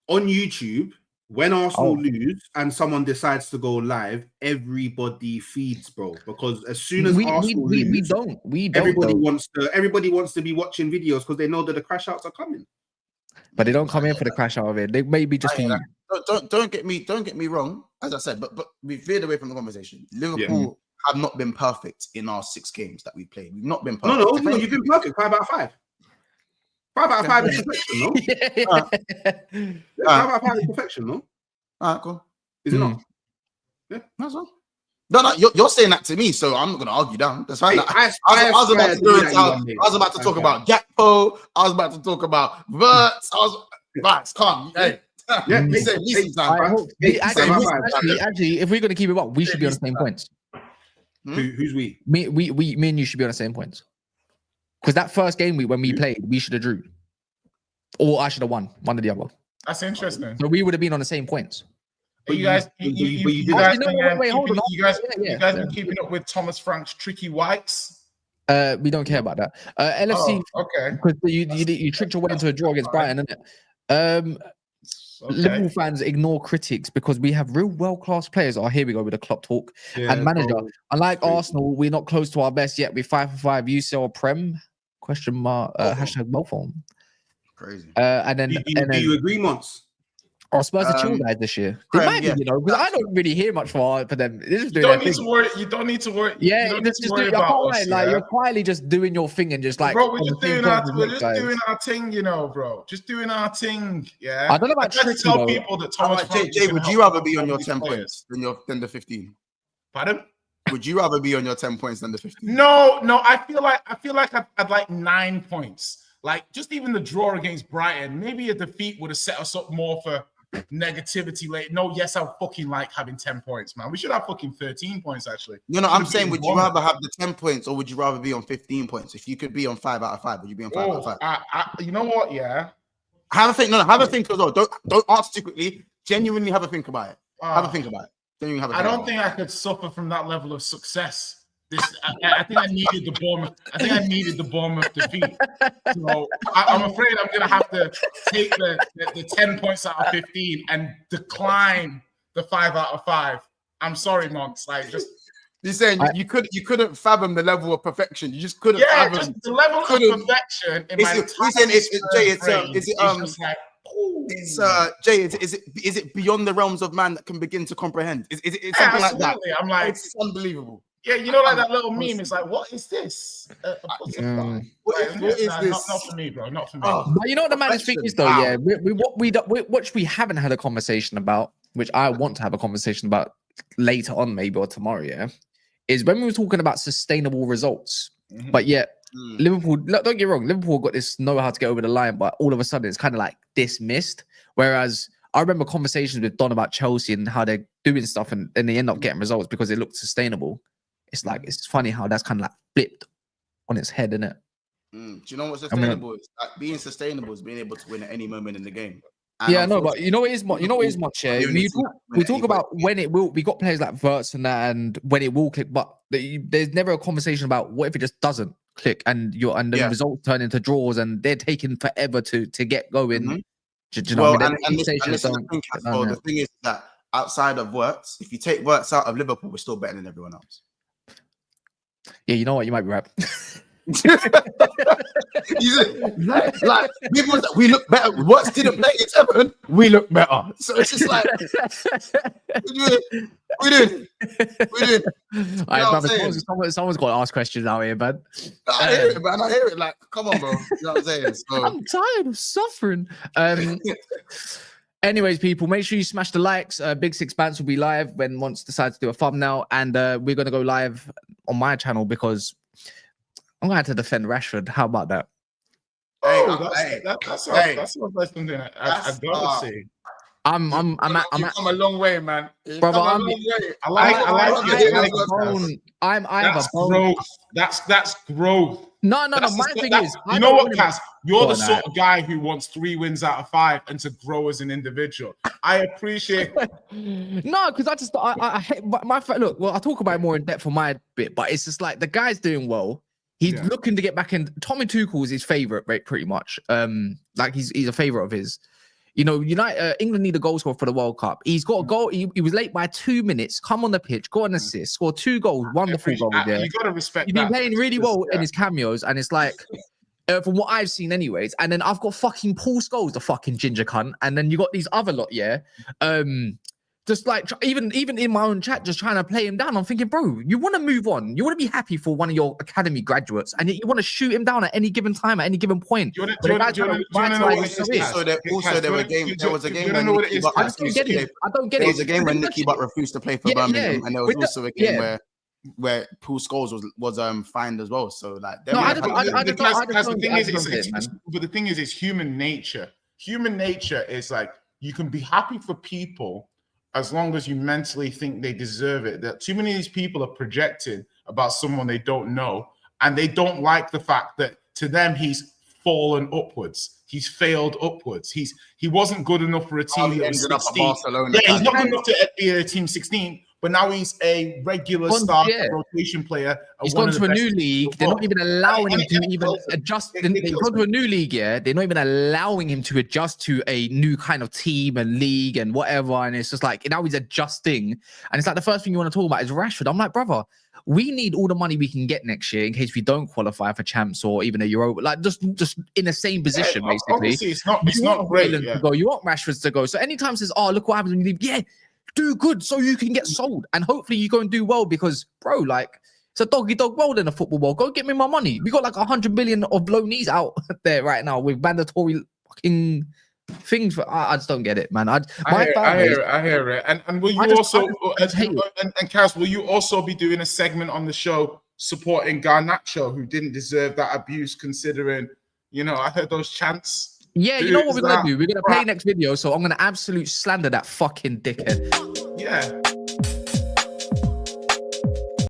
on YouTube, when Arsenal lose and someone decides to go live, everybody feeds, bro. Because as soon as Arsenal lose,
we don't.
Everybody wants to be watching videos because they know that the crash outs are coming.
But they don't come in for the crash out of it. They maybe just
don't get me wrong. As I said, but we veered away from the conversation. Liverpool have not been perfect in our 6 games that we played. We've not been perfect.
No, you've been perfect. 5 out of 5. 5 out of 5 is perfection, no? 5 out of 5 is perfection, no?
All right, cool.
Is it not?
Yeah, that's all. No, you're saying that to me, so I'm not going to argue down. That's fine.
Hey,
I was about to talk about Gakpo. I was about to talk about Verts. Right, calm. Hey.
Actually, if we're going to keep it up, we should be on the same points.
Who's we?
Me and you should be on the same points. Because that first game when we played, we should have drew. Or I should have won. One or the other.
That's interesting.
So we would have been on the same points.
But you guys been keeping up with Thomas Frank's tricky whites?
We don't care about that. LFC,
okay.
Because you tricked your way into a draw against Brighton, isn't it?
Okay.
Liverpool fans ignore critics because we have real world-class players. Oh, here we go with the Klopp talk. And manager. Unlike Arsenal, we're not close to our best yet. We're 5 for 5 UCL Prem? Question mark. Hashtag Bophone.
Crazy.
And then
Do you agree, Mons?
Spurs are chill guys this year. They might be, you know, because I don't really hear much for them. They're just
You don't need to worry. You don't need to worry.
Yeah,
you
just
worry
about
about us,
like you're quietly just doing your thing and just like,
bro, we're just doing our thing, you know, bro. Just doing our thing. Yeah.
I don't know about
to tell people that Thomas.
Jay, would you rather be on your 10 points than the 15?
Pardon?
Would you rather be on your 10 points than the 15?
No. I feel like I'd like 9 points. Like just even the draw against Brighton, maybe a defeat would have set us up more for negativity late. No, yes, I fucking like having 10 points, man. We should have fucking 13 points actually.
No, I'm saying, would you rather have the 10 points or would you rather be on 15 points? If you could be on 5 out of 5, would you be on 5 out of 5?
You know what? Yeah.
Have a think. No, have a think as well. Don't answer too quickly. Genuinely have a think about it. Have a think about it. Genuinely have a think.
I don't think I could suffer from that level of success. I think I needed the Bournemouth. I think I needed the Bournemouth defeat. So I'm afraid I'm going to have to take the 10 points out of 15 and decline the 5 out of 5. I'm sorry, Monks. Like just
you're saying you couldn't fathom the level of perfection. You just couldn't.
Yeah,
fathom,
just the level of perfection in my
Jay, is it beyond the realms of man that can begin to comprehend? Is it something like that?
I'm like,
it's unbelievable.
Yeah, you know, like that little meme. It's like, what is this?
What is this?
Not for me, bro. Not for me.
But you know what the maddest thing is, though. Yeah, which we haven't had a conversation about, which I want to have a conversation about later on, maybe or tomorrow. Yeah, is when we were talking about sustainable results. Mm-hmm. But yet, Liverpool. Don't get me wrong. Liverpool got this know how to get over the line, but all of a sudden it's kind of like dismissed. Whereas I remember conversations with Don about Chelsea and how they're doing stuff and they end up getting results because it looked sustainable. It's like, it's funny how that's kind of like flipped on its head, isn't it?
Do you know what's sustainable? It's like being sustainable is being able to win at any moment in the game.
And yeah, no, but you know what is much. You know what is much. Yeah, we talk about when it will. We got players like Verts and that, and when it will click. But there's never a conversation about what if it just doesn't click and the results turn into draws and they're taking forever to get going.
Mm-hmm.
Do you know what I mean?
The thing is that outside of Verts, if you take Verts out of Liverpool, we're still better than everyone else.
Yeah, you know what? You might be right.
like people, we look better. What didn't play in 7, we look better. So it's just like we did.
Someone's got to ask questions out here, man.
I hear it, man. I hear it. Like, come on, bro. You know what I'm saying? So,
I'm tired of suffering. Anyways, people, make sure you smash the likes. Big Six Bands will be live when Monts decides to do a thumbnail, and we're gonna go live on my channel because I'm gonna have to defend Rashford. How about that?
That's something I've got to see.
I'm a long way, man.
Brother, I have a bone.
That's growth.
No. My thing is,
you know what, Cass? You're the sort of guy who wants 3 wins out of 5 and to grow as an individual. I appreciate.
No, because I hate my look. Well, I'll talk about it more in depth for my bit, but it's just like the guy's doing well. He's looking to get back in. Tommy Tuchel is his favorite, right? Pretty much. Like he's a favorite of his. You know, England need a goal scorer for the World Cup. He's got a goal. He was late by 2 minutes. Come on the pitch, got an assist, scored 2 goals. Wonderful goal there.
You got to respect.
He's been playing really well in his cameos, and it's like, from what I've seen, anyways. And then I've got fucking Paul Scholes, the fucking ginger cunt, and then you got these other lot, just like even in my own chat, just trying to play him down. I'm thinking, bro, you want to move on. You want to be happy for one of your academy graduates, and you want to shoot him down at any given time, at any given point.
There was a game when Nicky Butt refused to play for Birmingham, and there was also a game where Paul Scholes was fined as well. So like,
the thing is, it's human nature. Human nature is like, you can be happy for people as long as you mentally think they deserve it. That too many of these people are projecting about someone they don't know, and they don't like the fact that to them he's fallen upwards. He's failed upwards. He wasn't good enough for a team that was 16. Yeah, he's not good enough to be a team 16, but now he's a regular rotation player.
He's gone to a new league. They're not even allowing him to even adjust. They've gone to a new league, yeah. They're not even allowing him to adjust to a new kind of team and league and whatever. And it's just like now he's adjusting. And it's like the first thing you want to talk about is Rashford. I'm like, brother, we need all the money we can get next year in case we don't qualify for champs or even a Euro. Like just in the same position, basically.
Obviously, it's not great.
To go. You want Rashford to go. So anytime says, oh, look what happens when you leave. Yeah, do good so you can get sold. And hopefully you go and do well because, bro, like, it's a dog world in the football world. Go get me my money. We got like 100 billion of loanees out there right now with mandatory fucking things. I just don't get it, man. I
hear it. And will you and Kaz, will you also be doing a segment on the show supporting Garnacho, who didn't deserve that abuse, considering, I heard those chants.
Yeah, you know what we're gonna do? We're gonna play next video, so I'm gonna absolute slander that fucking dickhead.
Yeah.